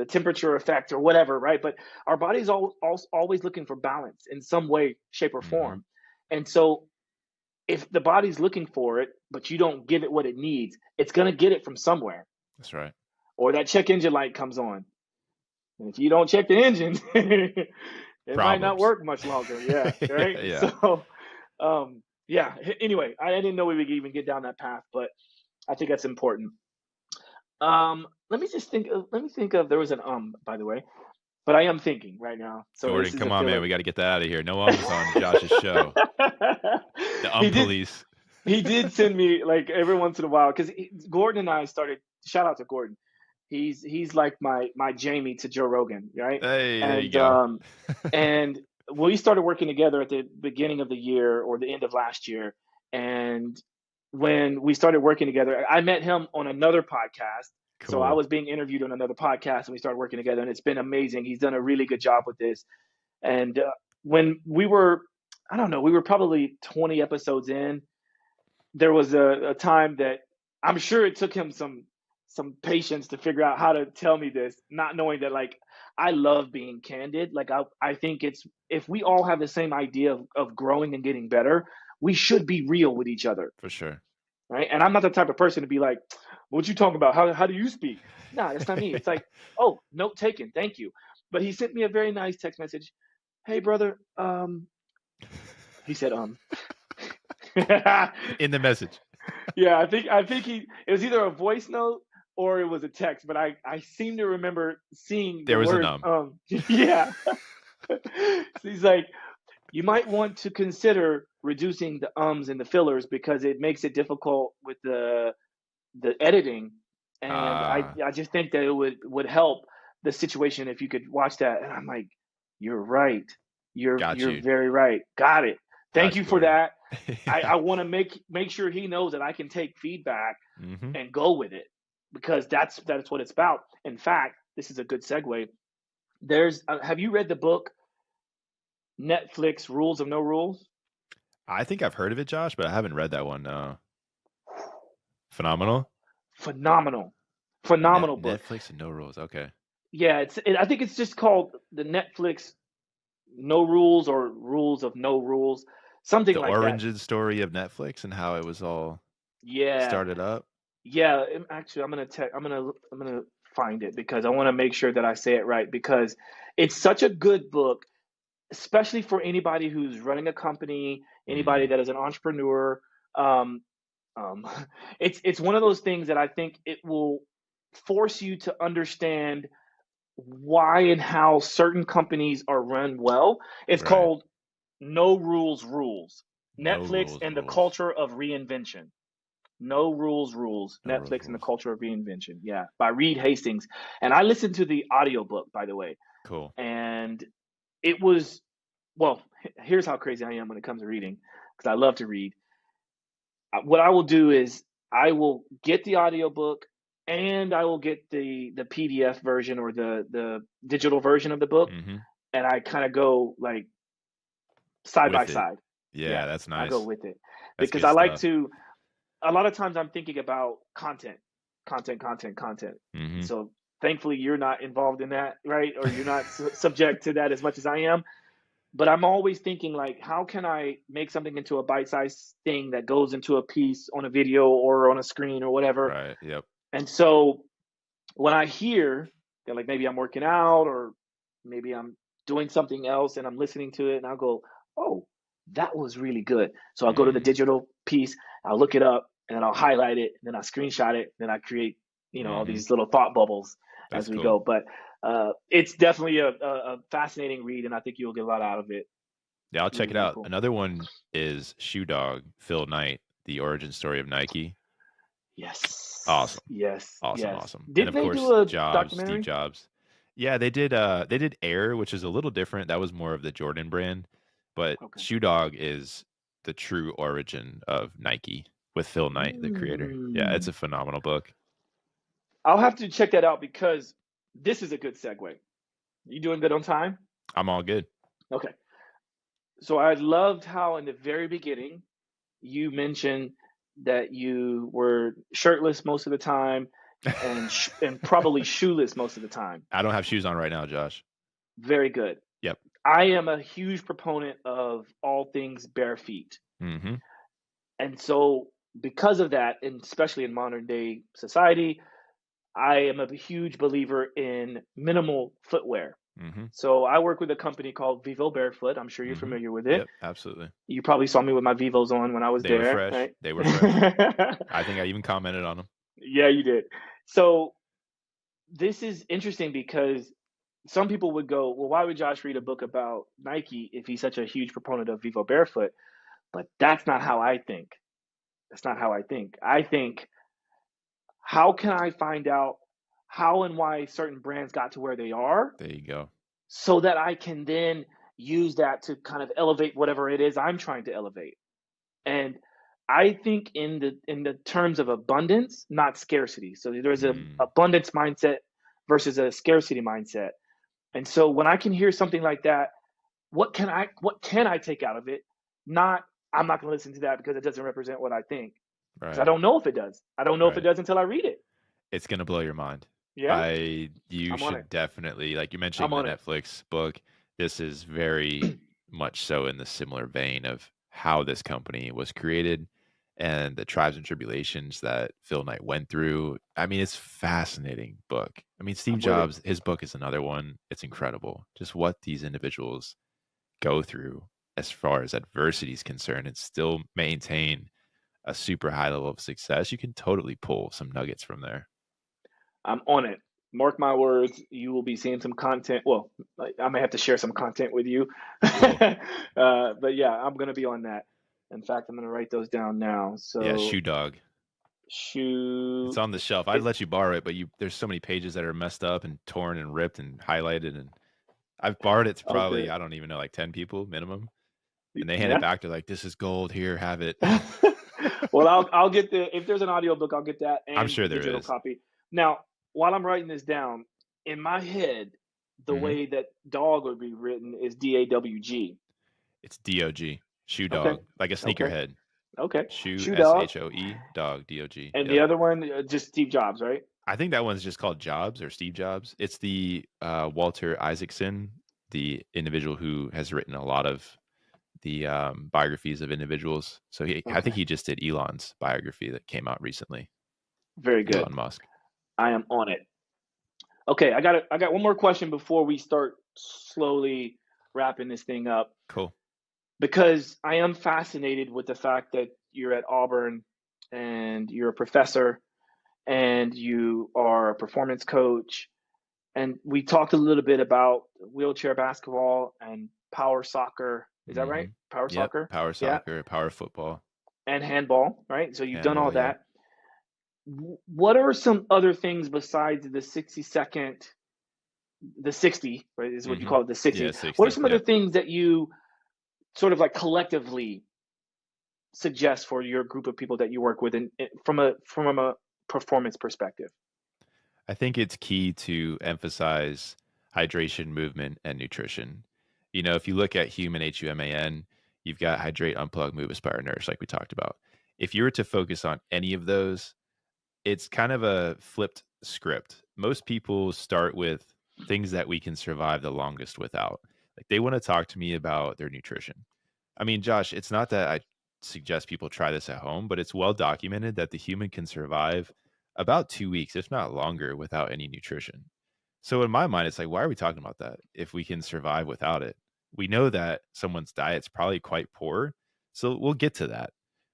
temperature effect or whatever, right? But our body's always looking for balance in some way, shape, or Hmm. form. And so if the body's looking for it, but you don't give it what it needs, it's going to get it from somewhere. That's right. Or that check engine light comes on. And if you don't check the engine, it might not Problems. work much longer. Yeah. Right. Yeah. So, yeah. Anyway, I didn't know we would even get down that path, but I think that's important. Let me think of, there was an, by the way, but I am thinking right now. So this Jordan, is a come on, man. filler. We got to get that out of here. No ums on Josh's show. The he did police. he did send me like every once in a while because Gordon and I started. Shout out to Gordon. He's like my Jamie to Joe Rogan, right? Hey, there you And go. and we started working together at the beginning of the year or the end of last year. And when we started working together, I met him on another podcast. So I Cool. was being interviewed on another podcast, and we started working together, and it's been amazing. He's done a really good job with this. And when we were, I don't know, we were probably 20 episodes in. There was a time that I'm sure it took him some patience to figure out how to tell me this, not knowing that like I love being candid. Like I think it's if we all have the same idea of growing and getting better, we should be real with each other, For sure. right? And I'm not the type of person to be like, "What you talking about? How do you speak?" Nah, that's not me. It's like, "Oh, note taken, thank you." But he sent me a very nice text message. Hey, brother. He said, In the message. Yeah, I think it was either a voice note or it was a text, but I seem to remember seeing the There was a word yeah. So he's like, you might want to consider reducing the ums and the fillers because it makes it difficult with the editing. And Ah, I just think that it would help the situation if you could watch that. And I'm like, you're right. got You're you. very right. Got it. Thank Got you you, for Gordon. that. I want to make sure he knows that I can take feedback Hmm. and go with it because that's what it's about. In fact, this is a good segue. There's have you read the book Netflix Rules of No Rules? I think I've heard of it, Josh, but I haven't read that one. Phenomenal. Phenomenal, Net phenomenal book. Netflix and No Rules. Okay. Yeah, I think it's just called the Netflix No Rules or Rules of No Rules, something The like that. origin story of Netflix and how it was all Yeah, started up. yeah. Actually, I'm gonna find it because I want to make sure that I say it right because it's such a good book, especially for anybody who's running a company, anybody Mm, that is an entrepreneur. Um, um, it's one of those things that I think it will force you to understand why and how certain companies are run well. It's right. called No Rules Rules. No Netflix rules, and the rules. Culture of Reinvention. No Rules Rules. No rules, Netflix and the rules. Culture of Reinvention. Yeah, by Reed Hastings. And I listened to the audiobook, by the way. Cool. And it was, well, here's how crazy I am when it comes to reading, because I love to read. What I will do is I will get the audiobook and I will get the PDF version or the digital version of the book, Hmm. and I kind of go like side by With it. side. Yeah, Yeah, that's I go nice. with it That's because good I like stuff. to. A lot of times I'm thinking about content. Hmm. So thankfully you're not involved in that, right? Or you're not subject to that as much as I am. But I'm always thinking like, how can I make something into a bite-sized thing that goes into a piece on a video or on a screen or whatever. Right. Yep. And so when I hear that, like maybe I'm working out or maybe I'm doing something else and I'm listening to it and I'll go, oh, that was really good. So I'll go to the Mm, digital piece, I'll look it up, and then I'll highlight it, and then I screenshot it, and then I create, all hmm. these little thought bubbles That's as we cool. go. But it's definitely a fascinating read, and I think you'll get a lot out of it. Yeah, I'll check Really, it really out. cool. Another one is Shoe Dog, Phil Knight, the origin story of Nike. Yes, Awesome. yes, Awesome, yes. awesome. And Didn't of they do course, a Jobs, Steve documentary? Jobs. Yeah, they did Air, which is a little different. That was more of the Jordan brand. But Okay. Shoe Dog is the true origin of Nike with Phil Knight, the creator. Yeah, it's Mm. a phenomenal book. I'll have to check that out because this is a good segue. You doing good on time? I'm all good. Okay. So I loved how in the very beginning you mentioned that you were shirtless most of the time and probably shoeless most of the time. I don't have shoes on right now, Josh. Very good. Yep. I am a huge proponent of all things bare feet. Mm-hmm. And so because of that, and especially in modern day society, I am a huge believer in minimal footwear. Mm-hmm. So I work with a company called Vivo Barefoot. I'm sure you're Mm-hmm. familiar with it. Yep, absolutely. You probably saw me with my Vivos on when I was They were there, fresh. right? They were fresh. I think I even commented on them. Yeah, you did. So this is interesting because some people would go, well, why would Josh read a book about Nike if he's such a huge proponent of Vivo Barefoot? But that's not how I think. That's not how I think. I think, how can I find out how and why certain brands got to where they are There you go. so that I can then use that to kind of elevate whatever it is I'm trying to elevate. And I think in the terms of abundance, not scarcity. So there's a Mm, abundance mindset versus a scarcity mindset. And so when I can hear something like that, what can I take out of it? Not, I'm not going to listen to that because it doesn't represent what I think. Because I right. don't know if it does. I don't know if it Right. does until I read it. It's gonna blow your mind. Yeah, You I'm on it. should definitely, like you I'm mentioned the on it. Netflix book, this is very much so in the similar vein of how this company was created and the tribes and tribulations that Phil Knight went through. I mean, it's fascinating book. I mean, Steve I'm with it. Jobs, his book is another one. It's incredible. Just what these individuals go through as far as adversity is concerned and still maintain a super high level of success. You can totally pull some nuggets from there. I'm on it. Mark my words, you will be seeing some content. Well, like, I may have to share some content with you. Cool. But yeah, I'm going to be on that. In fact, I'm going to write those down now. Yeah, So, Shoe Dog. It's shoe. on the shelf. I'd It, let you borrow it, but there's so many pages that are messed up and torn and ripped and highlighted, and I've borrowed it to okay. probably, I don't even know, like 10 people minimum. And they hand it Yeah. back. They're like, "This is gold. Here, have it." Well, I'll get if there's an audiobook, I'll get that I'm and sure the there digital is. copy. Now, while I'm writing this down, in my head, the Hmm. way that dog would be written is DAWG. It's DOG, Shoe Okay. Dog, like a Okay. sneakerhead. Okay. Shoe, Shoe Dog. SHOE, dog, DOG. And the Yep. other one, just Steve Jobs, right? I think that one's just called Jobs or Steve Jobs. It's the Walter Isaacson, the individual who has written a lot of the biographies of individuals. So I think Okay. he just did Elon's biography that came out recently. Very good. Elon Musk. I am on it. Okay, I got one more question before we start slowly wrapping this thing up, Cool. because I am fascinated with the fact that you're at Auburn and you're a professor and you are a performance coach. And we talked a little bit about wheelchair basketball and power soccer. Is that right? Hmm. Power Yep. soccer? Power Yeah. soccer, power football, And handball, right? So you've done all handball. Yeah. that. What are some other things besides the 60-second, the 60, right? Is what you Hmm. call it, the 60. Yeah. What are 60. some other Yep. things that you sort of like collectively suggest for your group of people that you work with, from a performance perspective? I think it's key to emphasize hydration, movement, and nutrition. If you look at human HUMAN, you've got hydrate, unplug, move, aspire, nourish, like we talked about. If you were to focus on any of those, it's kind of a flipped script. Most people start with things that we can survive the longest without. Like they want to talk to me about their nutrition. I mean, Josh, it's not that I suggest people try this at home, but it's well documented that the human can survive about 2 weeks, if not longer, without any nutrition. So in my mind, it's like, why are we talking about that if we can survive without it? We know that someone's diet's probably quite poor. So we'll get to that.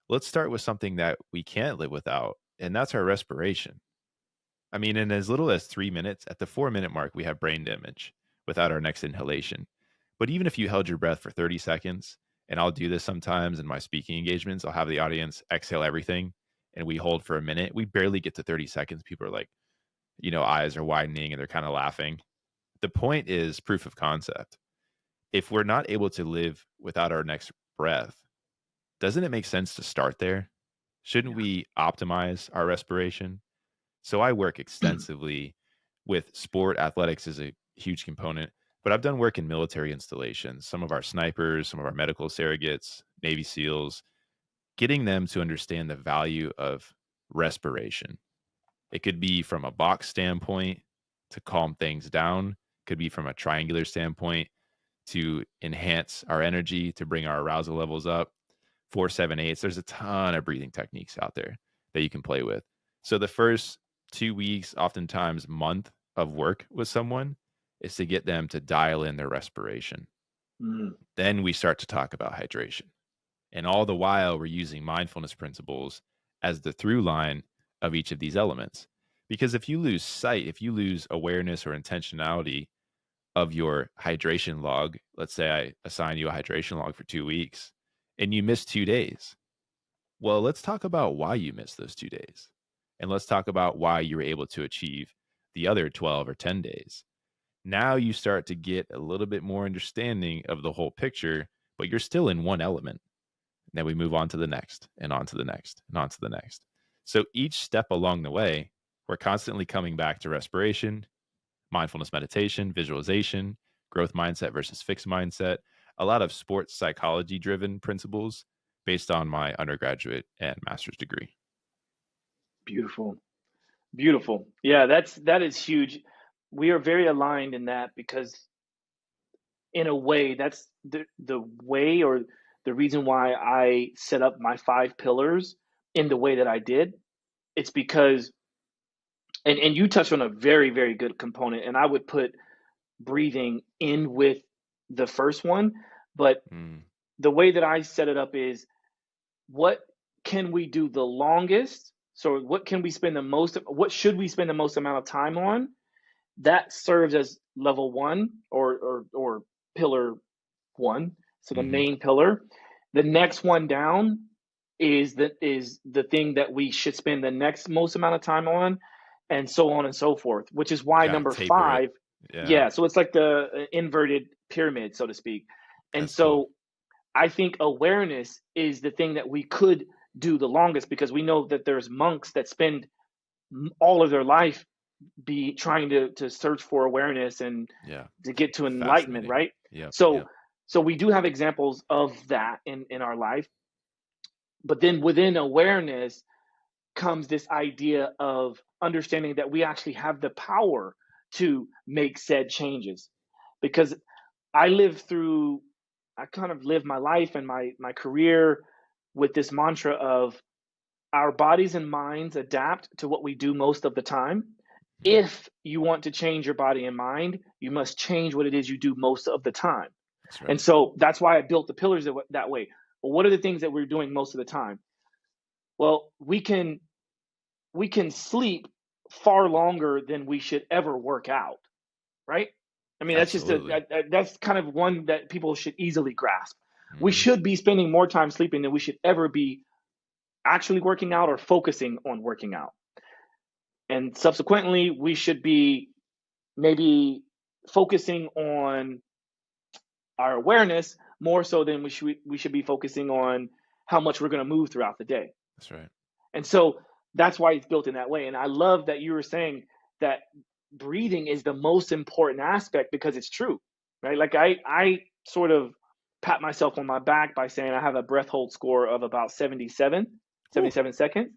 Let's start with something that we can't live without, and that's our respiration. I mean, in as little as 3 minutes, at the 4 minute mark, we have brain damage without our next inhalation. But even if you held your breath for 30 seconds, and I'll do this sometimes in my speaking engagements, I'll have the audience exhale everything and we hold for a minute. We barely get to 30 seconds. People are like, eyes are widening and they're kind of laughing. The point is proof of concept. If we're not able to live without our next breath, doesn't it make sense to start there? Shouldn't Yeah. we optimize our respiration? So I work extensively with sport. Athletics is a huge component, but I've done work in military installations, some of our snipers, some of our medical surrogates, Navy SEALs, getting them to understand the value of respiration. It could be from a box standpoint to calm things down, could be from a triangular standpoint to enhance our energy, to bring our arousal levels up. 4-7-8s. There's a ton of breathing techniques out there that you can play with. So the first 2 weeks, oftentimes month of work with someone is to get them to dial in their respiration. Mm. Then we start to talk about hydration. And all the while, we're using mindfulness principles as the through line of each of these elements. Because if you lose sight, if you lose awareness or intentionality of your hydration log, let's say I assign you a hydration log for 2 weeks and you miss 2 days. Well, let's talk about why you missed those 2 days. And let's talk about why you were able to achieve the other 12 or 10 days. Now you start to get a little bit more understanding of the whole picture, but you're still in one element. Then we move on to the next and on to the next and on to the next. So each step along the way, we're constantly coming back to respiration, mindfulness meditation, visualization, growth mindset versus fixed mindset, a lot of sports psychology driven principles based on my undergraduate and master's degree. Beautiful. Beautiful. Yeah, that is huge. We are very aligned in that, because in a way that's the way, or the reason why I set up my 5 pillars in the way that I did. It's because, and you touched on a very, very good component, and I would put breathing in with the first one, but Mm, the way that I set it up is, what can we do the longest? So what should we spend the most amount of time on? That serves as level one, or pillar one. So the hmm. main pillar. The next one down is the thing that we should spend the next most amount of time on, and so on and so forth, which is why Kind of number taper it. 5. Yeah, Yeah, so it's like the inverted pyramid, so to speak. And that's cool. so I think awareness is the thing that we could do the longest, because we know that there's monks that spend all of their life be trying to search for awareness and Yeah, to get to enlightenment, fascinating. right? Yep, So yep. so we do have examples of that in our life. But then within awareness comes this idea of understanding that we actually have the power to make said changes. Because I kind of live my life and my career with this mantra of our bodies and minds adapt to what we do most of the time. If you want to change your body and mind, you must change what it is you do most of the time. That's right. And so that's why I built the pillars that way. Well, what are the things that we're doing most of the time? Well, we can sleep far longer than we should ever work out, right? I mean, that's just Absolutely. that's kind of one that people should easily grasp. We Hmm. should be spending more time sleeping than we should ever be actually working out or focusing on working out. And subsequently, we should be maybe focusing on our awareness more so than we should be focusing on how much we're going to move throughout the day. That's right. And so that's why it's built in that way. And I love that you were saying that breathing is the most important aspect, because it's true, right? Like I sort of pat myself on my back by saying I have a breath hold score of about 77 Whew. seconds.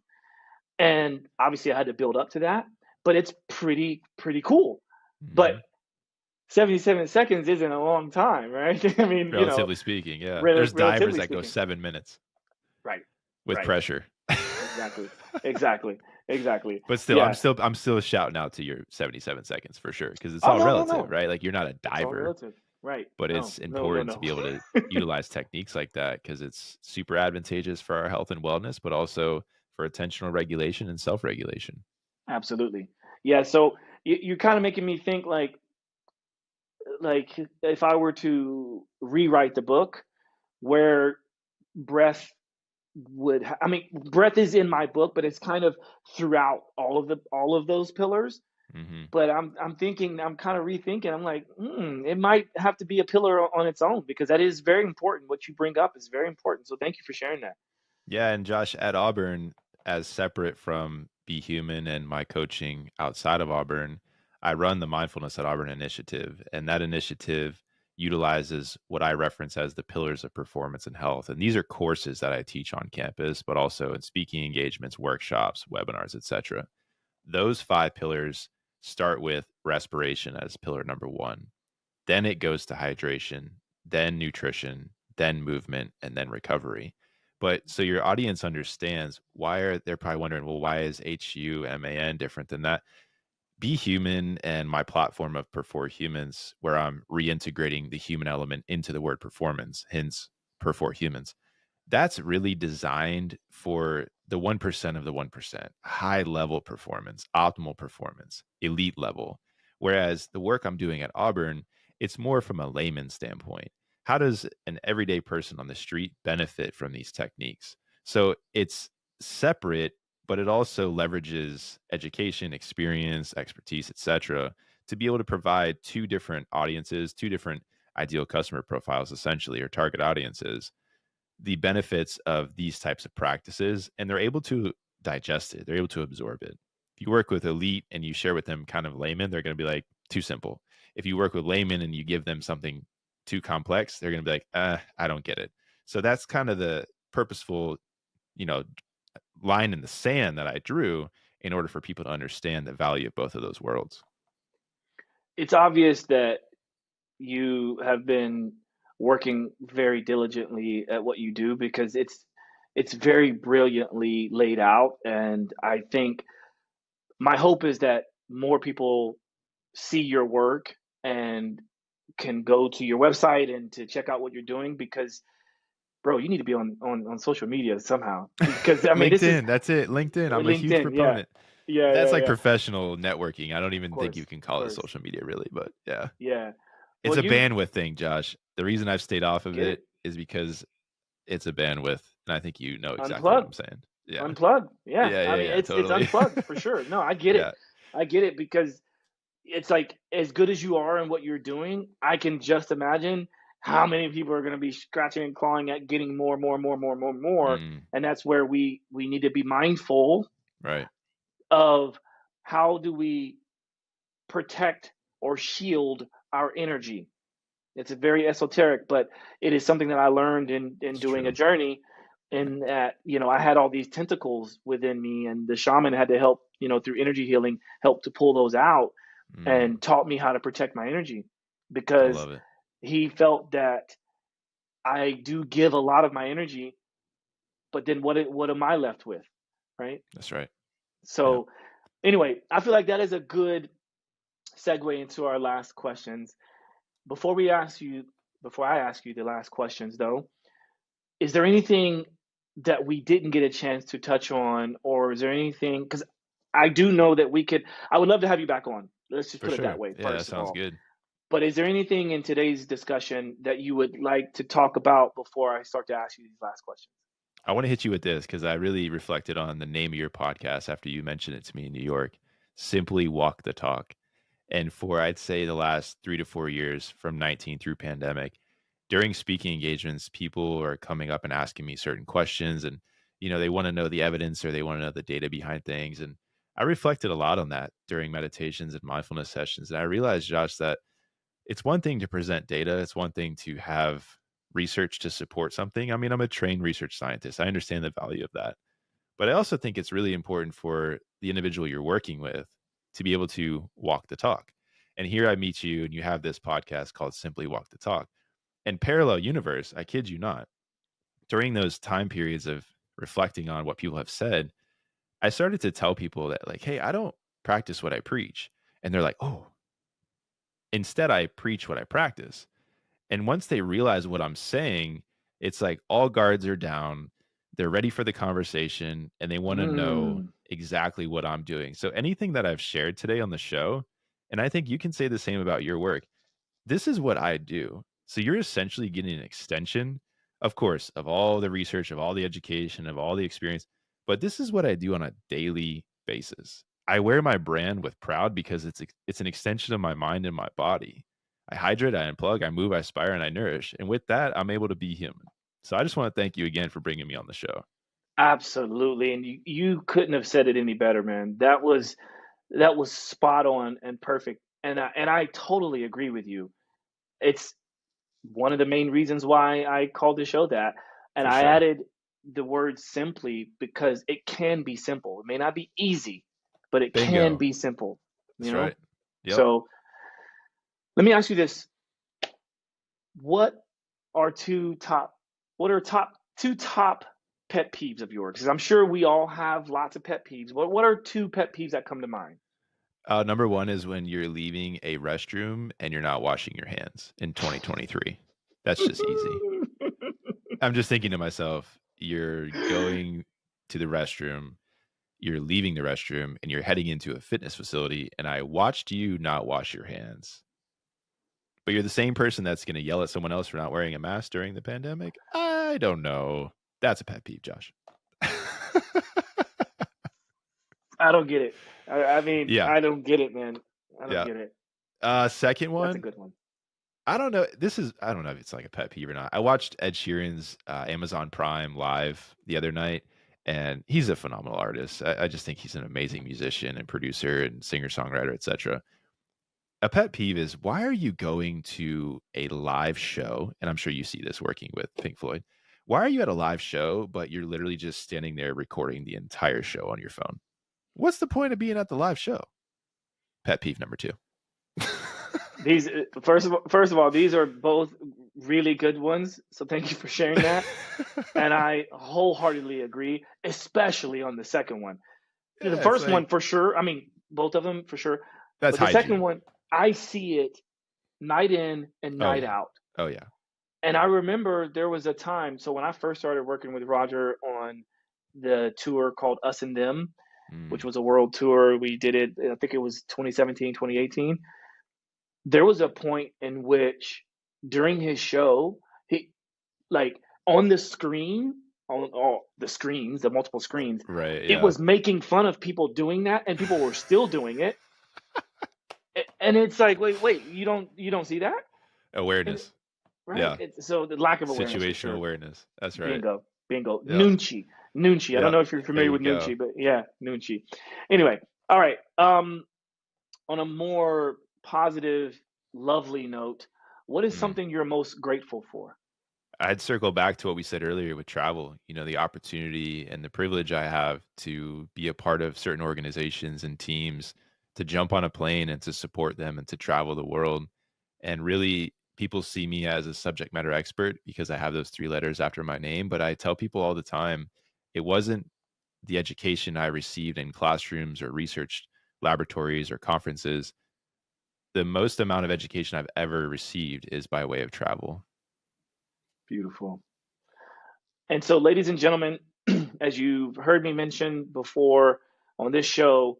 And obviously I had to build up to that, but it's pretty cool. But Hmm. 77 seconds isn't a long time, right? I mean, Relatively speaking, yeah. There's divers relatively that go speaking. 7 minutes Right. with Right. pressure. Exactly. Exactly. But still, Yeah. I'm still shouting out to your 77 seconds for sure, because it's Oh, all no, relative, right? Like you're not a It's all diver, relative. Right. but No, it's no. important to be able to utilize techniques like that because it's super advantageous for our health and wellness, but also for attentional regulation and self-regulation. Absolutely. Yeah. So you're kind of making me think like if I were to rewrite the book, where breath I mean, breath is in my book, but it's kind of throughout all of those pillars. Hmm. But I'm kind of rethinking. I'm like, it might have to be a pillar on its own, because that is very important. What you bring up is very important. So thank you for sharing that. Yeah, and Josh, at Auburn, as separate from Be Human and my coaching outside of Auburn, I run the Mindfulness at Auburn initiative. And that initiative utilizes what I reference as the pillars of performance and health. And these are courses that I teach on campus, but also in speaking engagements, workshops, webinars, etc. Those 5 pillars start with respiration as pillar number 1. Then it goes to hydration, then nutrition, then movement, and then recovery. But so your audience understands they're probably wondering, well, why is HUMAN different than that? Be Human and my platform of Perfor Humans, where I'm reintegrating the human element into the word performance, hence Perfor Humans. That's really designed for the 1% of the 1%, high level performance, optimal performance, elite level. Whereas the work I'm doing at Auburn, it's more from a layman standpoint. How does an everyday person on the street benefit from these techniques? So it's separate, but it also leverages education, experience, expertise, etc., to be able to provide 2 different audiences, 2 different ideal customer profiles, essentially, or target audiences, the benefits of these types of practices, and they're able to digest it. They're able to absorb it. If you work with elite and you share with them kind of layman, they're going to be like, too simple. If you work with layman and you give them something too complex, they're going to be like, I don't get it. So that's kind of the purposeful, you know, line in the sand that I drew in order for people to understand the value of both of those worlds. It's obvious that you have been working very diligently at what you do, because it's very brilliantly laid out. And I think my hope is that more people see your work and can go to your website and to check out what you're doing, because bro, you need to be on social media somehow, because I mean, this is LinkedIn, that's it. LinkedIn. I'm a huge LinkedIn. Yeah. proponent. That's like Yeah. professional networking. I don't Of even think you course. can Of call it course. social media really, but yeah. Yeah. It's Well, a you bandwidth thing, Josh. The reason I've stayed off of get it it. is because it's a bandwidth, and I think you know exactly what Unplug. I'm saying. Yeah. Unplug. Yeah. Yeah, I yeah, mean, yeah, it's totally. unplugged for sure. No, I get it. Yeah. I get it, because it's like, as good as you are in what you're doing, I can just imagine how many people are going to be scratching and clawing at getting more. Mm, And that's where we need to be mindful right. of how do we protect or shield our energy. It's a very esoteric, but it is something that I learned in It's doing a true. journey. in that, I had all these tentacles within me, and the shaman had to help, through energy healing, help to pull those out Mm, and taught me how to protect my energy, I because love it. he felt that I do give a lot of my energy, but then what am I left with? Right. That's right. Yeah. So anyway, I feel like that is a good segue into our last questions. Before we ask you, before I ask you the last questions though, is there anything that we didn't get a chance to touch on, or is there anything, because I do know that I would love to have you back on. Let's just For put it that sure. way, Yeah, that first of sounds all. good. But is there anything in today's discussion that you would like to talk about before I start to ask you these last questions? I want to hit you with this because I really reflected on the name of your podcast after you mentioned it to me in New York. Simply Walk the Talk. And for I'd say the last 3 to 4 years, from 19 through pandemic, during speaking engagements, people are coming up and asking me certain questions, and they want to know the evidence or they want to know the data behind things. And I reflected a lot on that during meditations and mindfulness sessions. And I realized, Josh, that it's one thing to present data, it's one thing to have research to support something. I mean, I'm a trained research scientist. I understand the value of that. But I also think it's really important for the individual you're working with to be able to walk the talk. And here I meet you and you have this podcast called Simply Walk the Talk. And parallel universe, I kid you not, during those time periods of reflecting on what people have said, I started to tell people that, like, hey, I don't practice what I preach. And they're like, oh, instead I preach what I practice. And once they realize what I'm saying, it's like all guards are down. They're ready for the conversation and they want to know Mm, exactly what I'm doing. So anything that I've shared today on the show, and I think you can say the same about your work, this is what I do. So you're essentially getting an extension, of course, of all the research, of all the education, of all the experience. But this is what I do on a daily basis. I wear my brand with proud because it's an extension of my mind and my body. I hydrate, I unplug, I move, I aspire, and I nourish. And with that, I'm able to be human. So I just want to thank you again for bringing me on the show. absolutely. And you couldn't have said it any better, man. That was spot on and perfect. And I totally agree with you. It's one of the main reasons why I called the show that. And For I sure. added the word simply because it can be simple. It may not be easy, but it can Bingo. be simple, you That's know? right. Yep. So let me ask you this. What are two top pet peeves of yours? Because I'm sure we all have lots of pet peeves. What are two pet peeves that come to mind? Number one is when you're leaving a restroom and you're not washing your hands in 2023. That's just easy. I'm just thinking to myself, you're going to the restroom, you're leaving the restroom, and you're heading into a fitness facility, and I watched you not wash your hands. But you're the same person that's going to yell at someone else for not wearing a mask during the pandemic? I don't know. That's a pet peeve, Josh. I don't get it. I mean, Yeah. I don't get it, man. I don't Yeah. get it. Second That's a one, good one. I don't know. I don't know if it's like a pet peeve or not. I watched Ed Sheeran's Amazon Prime live the other night, and he's a phenomenal artist. I just think he's an amazing musician and producer and singer songwriter, etc. A pet peeve is, why are you going to a live show? And I'm sure you see this working with Pink Floyd. Why are you at a live show, but you're literally just standing there recording the entire show on your phone? What's the point of being at the live show? Pet peeve number two. These first of all, these are both really good ones. So thank you for sharing that. And I wholeheartedly agree, especially on the second one. The Yeah, it's first one like, for sure. I mean, both of them for sure. that's But the second hygiene. one, I see it night in and Oh night yeah. out. Oh yeah. And I remember there was a time, so when I first started working with Roger on the tour called Us and Them, which Mm, was a world tour, we did it, I think it was 2017, 2018. There was a point in which during his show, he, like, on the screen, on all the screens, the multiple screens, right. it Yeah. was making fun of people doing that, and people were still doing it. And it's like, wait, you don't see that? And Awareness. right? Yeah. So the lack of awareness for Situational sure. awareness. That's right. Bingo, bingo. Yeah. Nunchi. I don't Yeah. know if you're There familiar you with go. Nunchi, but yeah, Nunchi. Anyway, all right. On a more positive, lovely note, what is Mm. something you're most grateful for? I'd circle back to what we said earlier with travel, the opportunity and the privilege I have to be a part of certain organizations and teams, to jump on a plane and to support them and to travel the world. And really, people see me as a subject matter expert because I have those three letters after my name. But I tell people all the time, it wasn't the education I received in classrooms or research laboratories or conferences. The most amount of education I've ever received is by way of travel. Beautiful. And so, ladies and gentlemen, as you've heard me mention before on this show,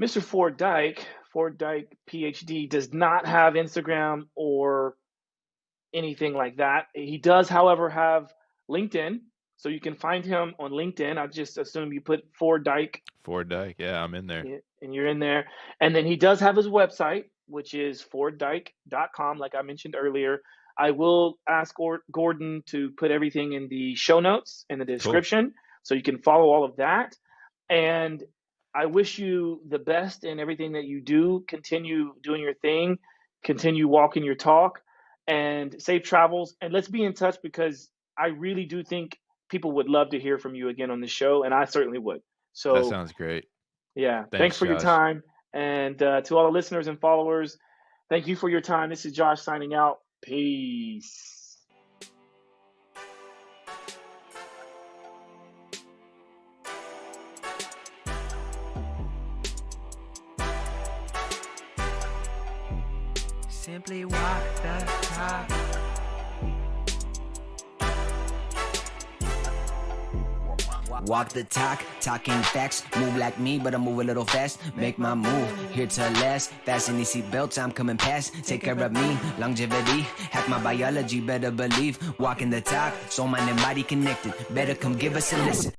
Mr. Ford Dyke, PhD, does not have Instagram or anything like that. He does, however, have LinkedIn. So you can find him on LinkedIn. I just assume you put Ford Dyke. Ford Dyke, yeah, I'm in there. And you're in there. And then he does have his website, which is forddyke.com, like I mentioned earlier. I will ask Gordon to put everything in the show notes in the description, so you can follow all of that. And I wish you the best in everything that you do. Continue doing your thing, continue walking your talk, and safe travels. And let's be in touch, because I really do think people would love to hear from you again on the show, and I certainly would. So that sounds great. Yeah, thanks for your time. And to all the listeners and followers, thank you for your time. This is Josh signing out. Peace. Simply walk the talk. Walk the talk, talking facts. Move like me, but I move a little fast. Make my move, here to last. Fasten these seat belts, I'm coming past. Take care of me, longevity. Hack my biology, better believe. Walking the talk, soul, mind, and body connected. Better come give us a listen.